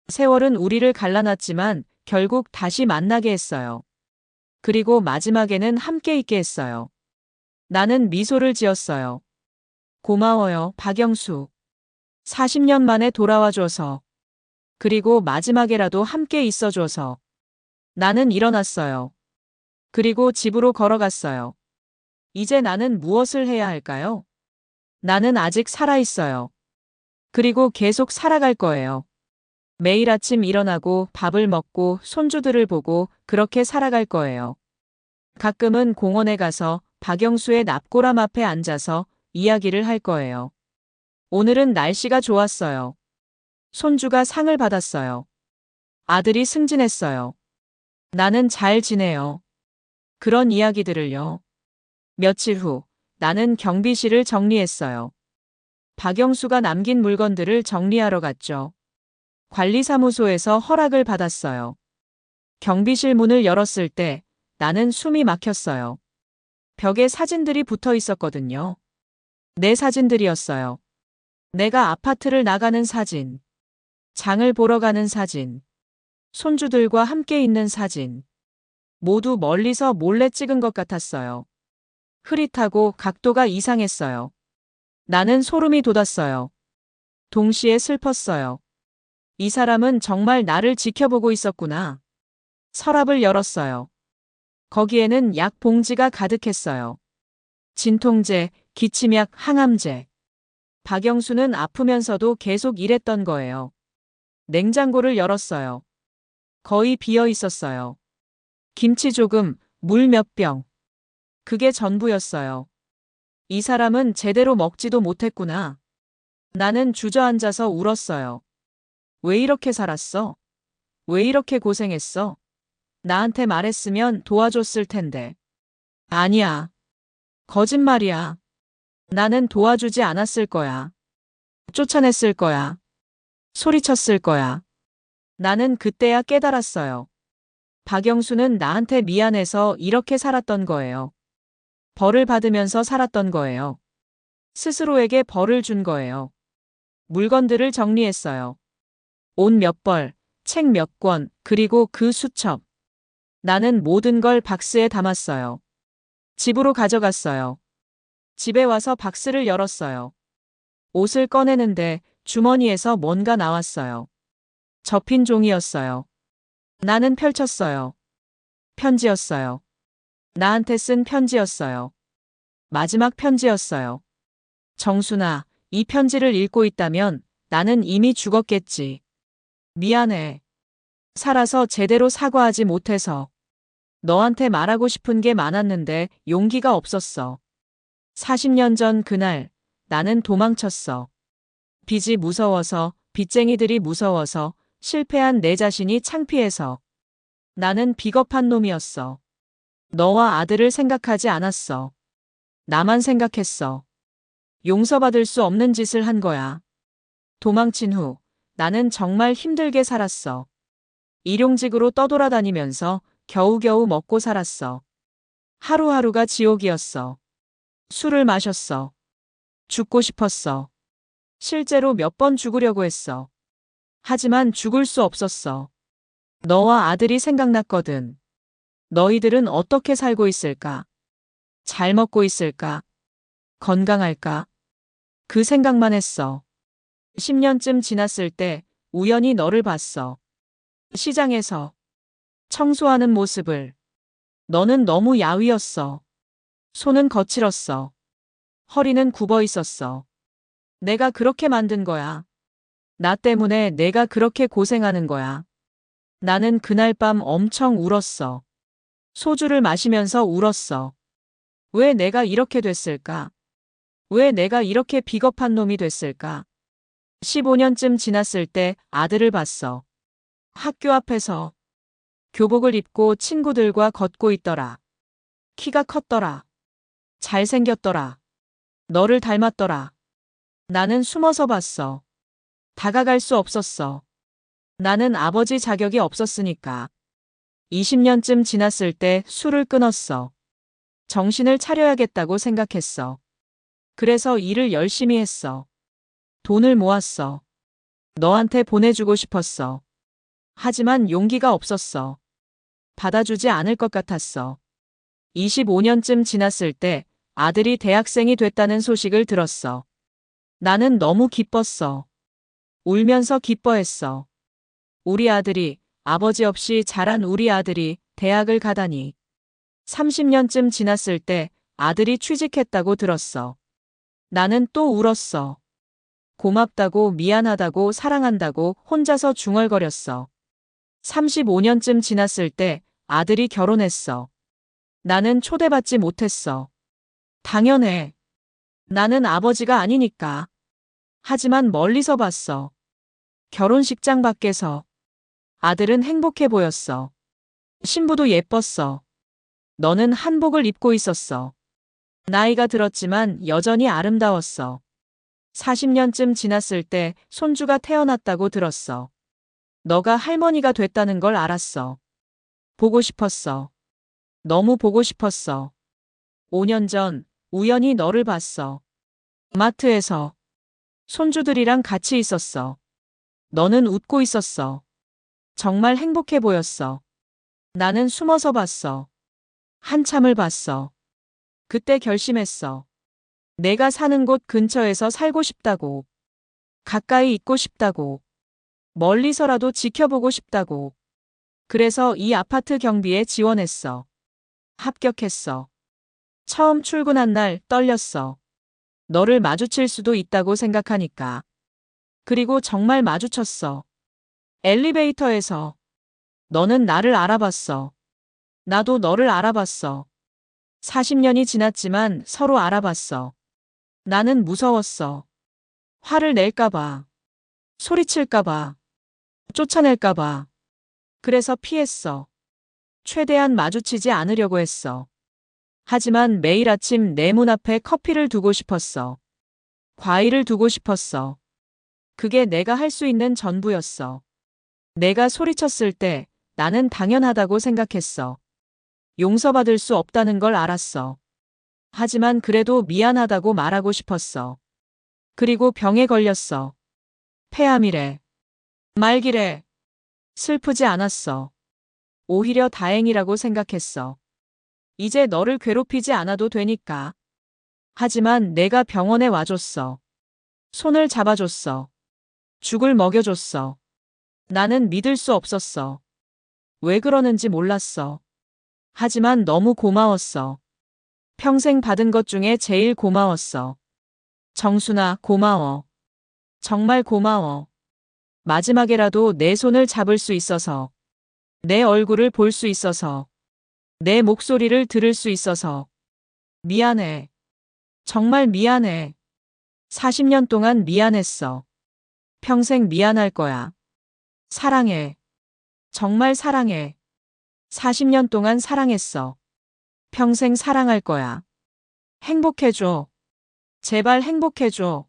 세월은 우리를 갈라놨지만 결국 다시 만나게 했어요. 그리고 마지막에는 함께 있게 했어요. 나는 미소를 지었어요. 고마워요, 박영수. 40년 만에 돌아와줘서. 그리고 마지막에라도 함께 있어줘서. 나는 일어났어요. 그리고 집으로 걸어갔어요. 이제 나는 무엇을 해야 할까요? 나는 아직 살아있어요. 그리고 계속 살아갈 거예요. 매일 아침 일어나고 밥을 먹고 손주들을 보고 그렇게 살아갈 거예요. 가끔은 공원에 가서 박영수의 납골함 앞에 앉아서 이야기를 할 거예요. 오늘은 날씨가 좋았어요. 손주가 상을 받았어요. 아들이 승진했어요. 나는 잘 지내요. 그런 이야기들을요. 며칠 후 나는 경비실을 정리했어요. 박영수가 남긴 물건들을 정리하러 갔죠. 관리사무소에서 허락을 받았어요. 경비실 문을 열었을 때 나는 숨이 막혔어요. 벽에 사진들이 붙어 있었거든요. 내 사진들이었어요. 내가 아파트를 나가는 사진, 장을 보러 가는 사진, 손주들과 함께 있는 사진. 모두 멀리서 몰래 찍은 것 같았어요. 흐릿하고 각도가 이상했어요. 나는 소름이 돋았어요. 동시에 슬펐어요. 이 사람은 정말 나를 지켜보고 있었구나. 서랍을 열었어요. 거기에는 약 봉지가 가득했어요. 진통제, 기침약, 항암제. 박영수는 아프면서도 계속 일했던 거예요. 냉장고를 열었어요. 거의 비어 있었어요. 김치 조금, 물 몇 병. 그게 전부였어요. 이 사람은 제대로 먹지도 못했구나. 나는 주저앉아서 울었어요. 왜 이렇게 살았어? 왜 이렇게 고생했어? 나한테 말했으면 도와줬을 텐데. 아니야. 거짓말이야. 나는 도와주지 않았을 거야. 쫓아냈을 거야. 소리쳤을 거야. 나는 그때야 깨달았어요. 박영수는 나한테 미안해서 이렇게 살았던 거예요. 벌을 받으면서 살았던 거예요. 스스로에게 벌을 준 거예요. 물건들을 정리했어요. 옷 몇 벌, 책 몇 권, 그리고 그 수첩. 나는 모든 걸 박스에 담았어요. 집으로 가져갔어요. 집에 와서 박스를 열었어요. 옷을 꺼내는데 주머니에서 뭔가 나왔어요. 접힌 종이였어요. 나는 펼쳤어요. 편지였어요. 나한테 쓴 편지였어요. 마지막 편지였어요. 정순아, 이 편지를 읽고 있다면 나는 이미 죽었겠지. 미안해. 살아서 제대로 사과하지 못해서. 너한테 말하고 싶은 게 많았는데 용기가 없었어. 40년 전 그날 나는 도망쳤어. 빚이 무서워서, 빚쟁이들이 무서워서, 실패한 내 자신이 창피해서. 나는 비겁한 놈이었어. 너와 아들을 생각하지 않았어. 나만 생각했어. 용서받을 수 없는 짓을 한 거야. 도망친 후 나는 정말 힘들게 살았어. 일용직으로 떠돌아다니면서 겨우겨우 먹고 살았어. 하루하루가 지옥이었어. 술을 마셨어. 죽고 싶었어. 실제로 몇 번 죽으려고 했어. 하지만 죽을 수 없었어. 너와 아들이 생각났거든. 너희들은 어떻게 살고 있을까? 잘 먹고 있을까? 건강할까? 그 생각만 했어. 10년쯤 지났을 때 우연히 너를 봤어. 시장에서 청소하는 모습을. 너는 너무 야위었어. 손은 거칠었어. 허리는 굽어 있었어. 내가 그렇게 만든 거야. 나 때문에 내가 그렇게 고생하는 거야. 나는 그날 밤 엄청 울었어. 소주를 마시면서 울었어. 왜 내가 이렇게 됐을까? 왜 내가 이렇게 비겁한 놈이 됐을까? 15년쯤 지났을 때 아들을 봤어. 학교 앞에서 교복을 입고 친구들과 걷고 있더라. 키가 컸더라. 잘생겼더라. 너를 닮았더라. 나는 숨어서 봤어. 다가갈 수 없었어. 나는 아버지 자격이 없었으니까. 20년쯤 지났을 때 술을 끊었어. 정신을 차려야겠다고 생각했어. 그래서 일을 열심히 했어. 돈을 모았어. 너한테 보내주고 싶었어. 하지만 용기가 없었어. 받아주지 않을 것 같았어. 25년쯤 지났을 때 아들이 대학생이 됐다는 소식을 들었어. 나는 너무 기뻤어. 울면서 기뻐했어. 우리 아들이, 아버지 없이 자란 우리 아들이 대학을 가다니. 30년쯤 지났을 때 아들이 취직했다고 들었어. 나는 또 울었어. 고맙다고, 미안하다고, 사랑한다고 혼자서 중얼거렸어. 35년쯤 지났을 때 아들이 결혼했어. 나는 초대받지 못했어. 당연해. 나는 아버지가 아니니까. 하지만 멀리서 봤어. 결혼식장 밖에서. 아들은 행복해 보였어. 신부도 예뻤어. 너는 한복을 입고 있었어. 나이가 들었지만 여전히 아름다웠어. 40년쯤 지났을 때 손주가 태어났다고 들었어. 너가 할머니가 됐다는 걸 알았어. 보고 싶었어. 너무 보고 싶었어. 5년 전 우연히 너를 봤어. 마트에서 손주들이랑 같이 있었어. 너는 웃고 있었어. 정말 행복해 보였어. 나는 숨어서 봤어. 한참을 봤어. 그때 결심했어. 내가 사는 곳 근처에서 살고 싶다고. 가까이 있고 싶다고. 멀리서라도 지켜보고 싶다고. 그래서 이 아파트 경비에 지원했어. 합격했어. 처음 출근한 날 떨렸어. 너를 마주칠 수도 있다고 생각하니까. 그리고 정말 마주쳤어. 엘리베이터에서. 너는 나를 알아봤어. 나도 너를 알아봤어. 40년이 지났지만 서로 알아봤어. 나는 무서웠어. 화를 낼까봐. 소리칠까봐. 쫓아낼까봐. 그래서 피했어. 최대한 마주치지 않으려고 했어. 하지만 매일 아침 내 문 앞에 커피를 두고 싶었어. 과일을 두고 싶었어. 그게 내가 할 수 있는 전부였어. 내가 소리쳤을 때 나는 당연하다고 생각했어. 용서받을 수 없다는 걸 알았어. 하지만 그래도 미안하다고 말하고 싶었어. 그리고 병에 걸렸어. 폐암이래. 말기래. 슬프지 않았어. 오히려 다행이라고 생각했어. 이제 너를 괴롭히지 않아도 되니까. 하지만 내가 병원에 와줬어. 손을 잡아줬어. 죽을 먹여줬어. 나는 믿을 수 없었어. 왜 그러는지 몰랐어. 하지만 너무 고마웠어. 평생 받은 것 중에 제일 고마웠어. 정순아, 고마워. 정말 고마워. 마지막에라도 내 손을 잡을 수 있어서. 내 얼굴을 볼 수 있어서. 내 목소리를 들을 수 있어서. 미안해. 정말 미안해. 40년 동안 미안했어. 평생 미안할 거야. 사랑해. 정말 사랑해. 40년 동안 사랑했어. 평생 사랑할 거야. 행복해줘. 제발 행복해줘.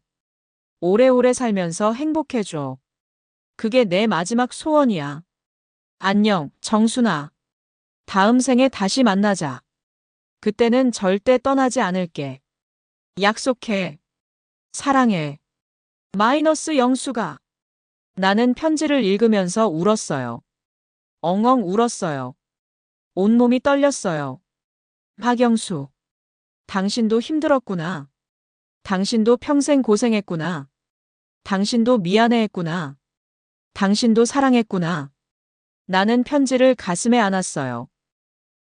오래오래 살면서 행복해줘. 그게 내 마지막 소원이야. 안녕, 정순아. 다음 생에 다시 만나자. 그때는 절대 떠나지 않을게. 약속해. 사랑해. 마이너스 영수가. 나는 편지를 읽으면서 울었어요. 엉엉 울었어요. 온몸이 떨렸어요. 박영수. 당신도 힘들었구나. 당신도 평생 고생했구나. 당신도 미안해했구나. 당신도 사랑했구나. 나는 편지를 가슴에 안았어요.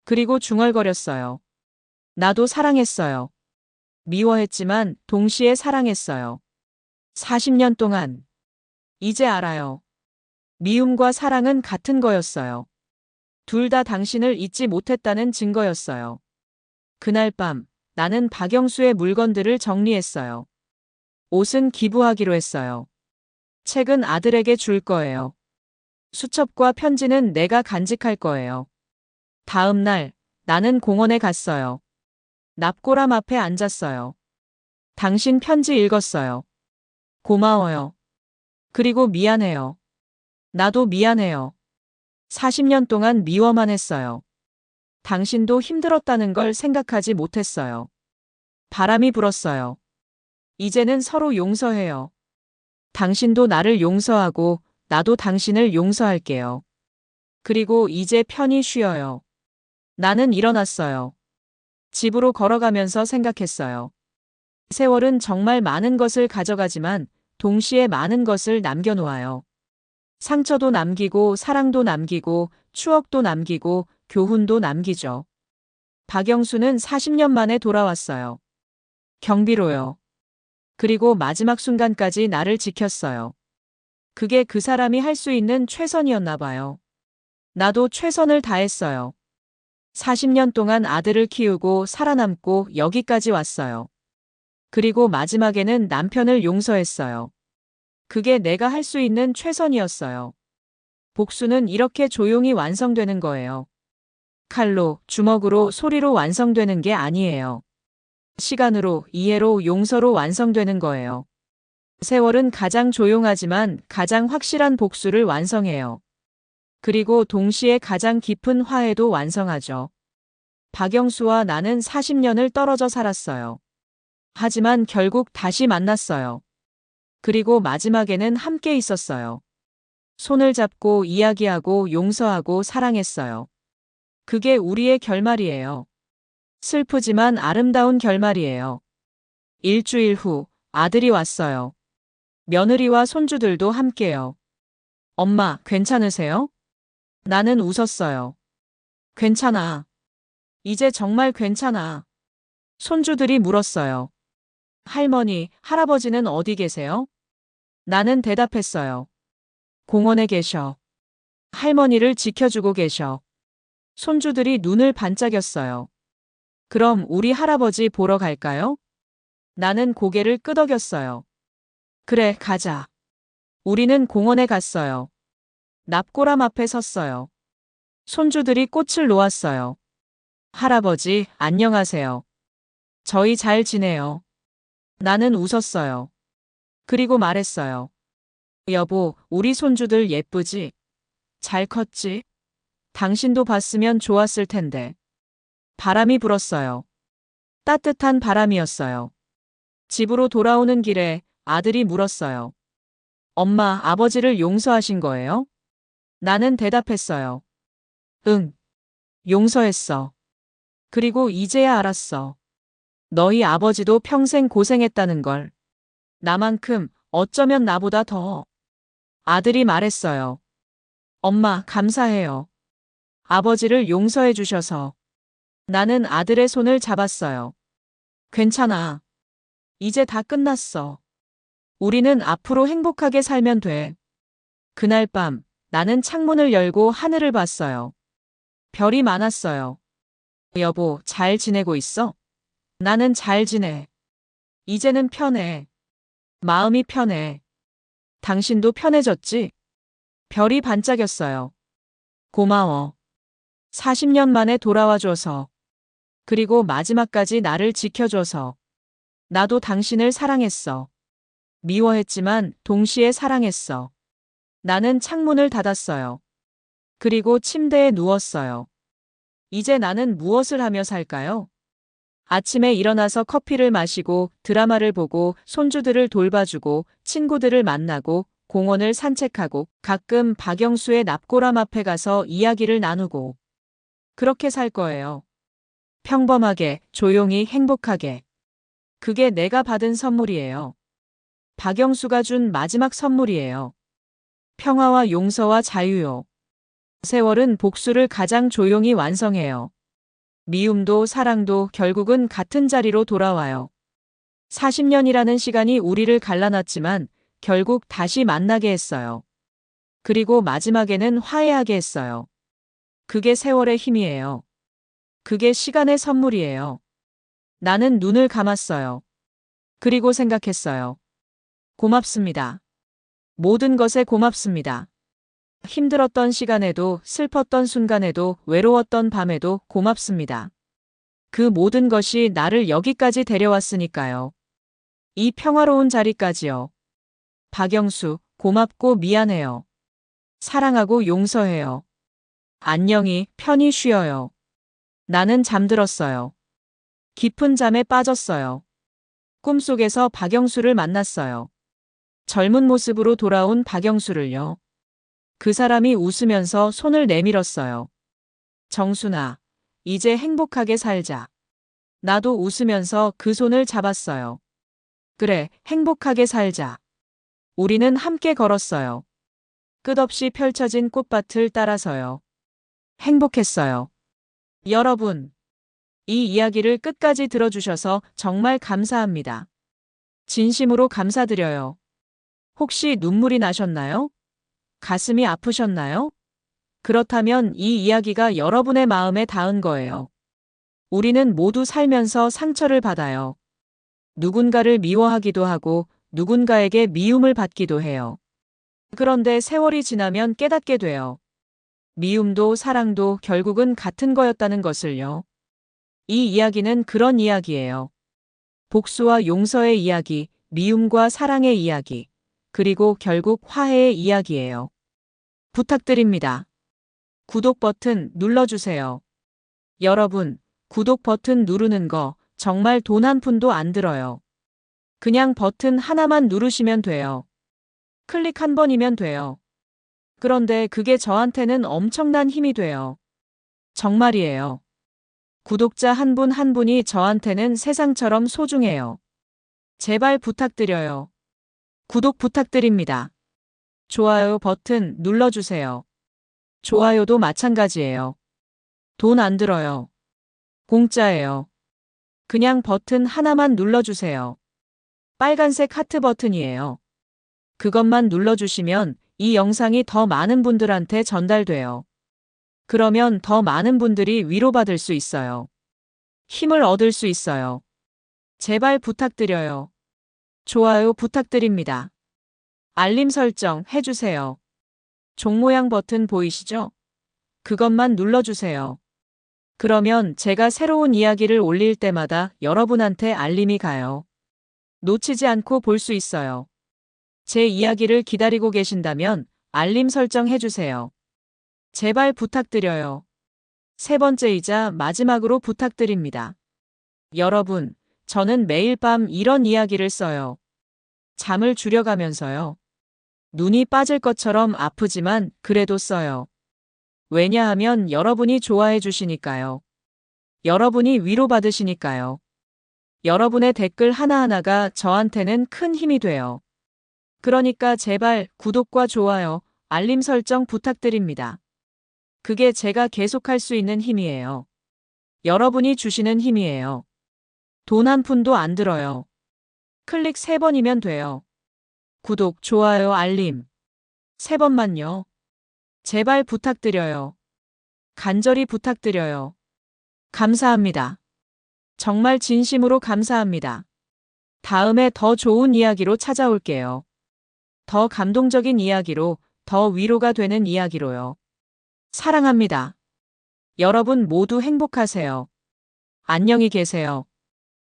그리고 중얼거렸어요. 나도 사랑했어요. 미워했지만 동시에 사랑했어요. 40년 동안. 이제 알아요. 미움과 사랑은 같은 거였어요. 둘 다 당신을 잊지 못했다는 증거였어요. 그날 밤 나는 박영수의 물건들을 정리했어요. 옷은 기부하기로 했어요. 책은 아들에게 줄 거예요. 수첩과 편지는 내가 간직할 거예요. 다음 날 나는 공원에 갔어요. 납고람 앞에 앉았어요. 당신 편지 읽었어요. 고마워요. 그리고 미안해요. 나도 미안해요. 40년 동안 미워만 했어요. 당신도 힘들었다는 걸 생각하지 못했어요. 바람이 불었어요. 이제는 서로 용서해요. 당신도 나를 용서하고 나도 당신을 용서할게요. 그리고 이제 편히 쉬어요. 나는 일어났어요. 집으로 걸어가면서 생각했어요. 세월은 정말 많은 것을 가져가지만 동시에 많은 것을 남겨놓아요. 상처도 남기고 사랑도 남기고 추억도 남기고 교훈도 남기죠. 박영수는 40년 만에 돌아왔어요. 경비로요. 그리고 마지막 순간까지 나를 지켰어요. 그게 그 사람이 할 수 있는 최선이었나 봐요. 나도 최선을 다했어요. 40년 동안 아들을 키우고 살아남고 여기까지 왔어요. 그리고 마지막에는 남편을 용서했어요. 그게 내가 할 수 있는 최선이었어요. 복수는 이렇게 조용히 완성되는 거예요. 칼로, 주먹으로, 소리로 완성되는 게 아니에요. 시간으로, 이해로, 용서로 완성되는 거예요. 세월은 가장 조용하지만 가장 확실한 복수를 완성해요. 그리고 동시에 가장 깊은 화해도 완성하죠. 박영수와 나는 40년을 떨어져 살았어요. 하지만 결국 다시 만났어요. 그리고 마지막에는 함께 있었어요. 손을 잡고 이야기하고 용서하고 사랑했어요. 그게 우리의 결말이에요. 슬프지만 아름다운 결말이에요. 일주일 후 아들이 왔어요. 며느리와 손주들도 함께요. 엄마, 괜찮으세요? 나는 웃었어요. 괜찮아. 이제 정말 괜찮아. 손주들이 물었어요. 할머니, 할아버지는 어디 계세요? 나는 대답했어요. 공원에 계셔. 할머니를 지켜주고 계셔. 손주들이 눈을 반짝였어요. 그럼 우리 할아버지 보러 갈까요? 나는 고개를 끄덕였어요. 그래, 가자. 우리는 공원에 갔어요. 납고람 앞에 섰어요. 손주들이 꽃을 놓았어요. 할아버지, 안녕하세요. 저희 잘 지내요. 나는 웃었어요. 그리고 말했어요. 여보, 우리 손주들 예쁘지? 잘 컸지? 당신도 봤으면 좋았을 텐데. 바람이 불었어요. 따뜻한 바람이었어요. 집으로 돌아오는 길에 아들이 물었어요. 엄마, 아버지를 용서하신 거예요? 나는 대답했어요. 응, 용서했어. 그리고 이제야 알았어. 너희 아버지도 평생 고생했다는 걸. 나만큼 어쩌면 나보다 더. 아들이 말했어요. 엄마, 감사해요. 아버지를 용서해 주셔서. 나는 아들의 손을 잡았어요. 괜찮아. 이제 다 끝났어. 우리는 앞으로 행복하게 살면 돼. 그날 밤, 나는 창문을 열고 하늘을 봤어요. 별이 많았어요. 여보, 잘 지내고 있어? 나는 잘 지내. 이제는 편해. 마음이 편해. 당신도 편해졌지? 별이 반짝였어요. 고마워. 40년 만에 돌아와줘서. 그리고 마지막까지 나를 지켜줘서. 나도 당신을 사랑했어. 미워했지만 동시에 사랑했어. 나는 창문을 닫았어요. 그리고 침대에 누웠어요. 이제 나는 무엇을 하며 살까요? 아침에 일어나서 커피를 마시고 드라마를 보고 손주들을 돌봐주고 친구들을 만나고 공원을 산책하고 가끔 박영수의 납고람 앞에 가서 이야기를 나누고 그렇게 살 거예요. 평범하게, 조용히, 행복하게. 그게 내가 받은 선물이에요. 박영수가 준 마지막 선물이에요. 평화와 용서와 자유요. 세월은 복수를 가장 조용히 완성해요. 미움도 사랑도 결국은 같은 자리로 돌아와요. 40년이라는 시간이 우리를 갈라놨지만 결국 다시 만나게 했어요. 그리고 마지막에는 화해하게 했어요. 그게 세월의 힘이에요. 그게 시간의 선물이에요. 나는 눈을 감았어요. 그리고 생각했어요. 고맙습니다. 모든 것에 고맙습니다. 힘들었던 시간에도 슬펐던 순간에도 외로웠던 밤에도 고맙습니다. 그 모든 것이 나를 여기까지 데려왔으니까요. 이 평화로운 자리까지요. 박영수, 고맙고 미안해요. 사랑하고 용서해요. 안녕히 편히 쉬어요. 나는 잠들었어요. 깊은 잠에 빠졌어요. 꿈속에서 박영수를 만났어요. 젊은 모습으로 돌아온 박영수를요. 그 사람이 웃으면서 손을 내밀었어요. 정순아, 이제 행복하게 살자. 나도 웃으면서 그 손을 잡았어요. 그래, 행복하게 살자. 우리는 함께 걸었어요. 끝없이 펼쳐진 꽃밭을 따라서요. 행복했어요. 여러분, 이 이야기를 끝까지 들어주셔서 정말 감사합니다. 진심으로 감사드려요. 혹시 눈물이 나셨나요? 가슴이 아프셨나요? 그렇다면 이 이야기가 여러분의 마음에 닿은 거예요. 우리는 모두 살면서 상처를 받아요. 누군가를 미워하기도 하고 누군가에게 미움을 받기도 해요. 그런데 세월이 지나면 깨닫게 돼요. 미움도 사랑도 결국은 같은 거였다는 것을요. 이 이야기는 그런 이야기예요. 복수와 용서의 이야기, 미움과 사랑의 이야기, 그리고 결국 화해의 이야기예요. 부탁드립니다. 구독 버튼 눌러주세요. 여러분, 구독 버튼 누르는 거 정말 돈 한 푼도 안 들어요. 그냥 버튼 하나만 누르시면 돼요. 클릭 한 번이면 돼요. 그런데 그게 저한테는 엄청난 힘이 돼요. 정말이에요. 구독자 한 분 한 분이 저한테는 세상처럼 소중해요. 제발 부탁드려요. 구독 부탁드립니다. 좋아요 버튼 눌러주세요. 좋아요도 마찬가지예요. 돈 안 들어요. 공짜예요. 그냥 버튼 하나만 눌러주세요. 빨간색 하트 버튼이에요. 그것만 눌러주시면 이 영상이 더 많은 분들한테 전달돼요. 그러면 더 많은 분들이 위로받을 수 있어요. 힘을 얻을 수 있어요. 제발 부탁드려요. 좋아요 부탁드립니다. 알림 설정 해주세요. 종 모양 버튼 보이시죠? 그것만 눌러주세요. 그러면 제가 새로운 이야기를 올릴 때마다 여러분한테 알림이 가요. 놓치지 않고 볼 수 있어요. 제 이야기를 기다리고 계신다면 알림 설정 해주세요. 제발 부탁드려요. 세 번째이자 마지막으로 부탁드립니다. 여러분, 저는 매일 밤 이런 이야기를 써요. 잠을 줄여가면서요. 눈이 빠질 것처럼 아프지만 그래도 써요. 왜냐하면 여러분이 좋아해 주시니까요. 여러분이 위로받으시니까요. 여러분의 댓글 하나하나가 저한테는 큰 힘이 돼요. 그러니까 제발 구독과 좋아요, 알림 설정 부탁드립니다. 그게 제가 계속할 수 있는 힘이에요. 여러분이 주시는 힘이에요. 돈 한 푼도 안 들어요. 클릭 3번이면 돼요. 구독, 좋아요, 알림. 3번만요. 제발 부탁드려요. 간절히 부탁드려요. 감사합니다. 정말 진심으로 감사합니다. 다음에 더 좋은 이야기로 찾아올게요. 더 감동적인 이야기로, 더 위로가 되는 이야기로요. 사랑합니다. 여러분 모두 행복하세요. 안녕히 계세요.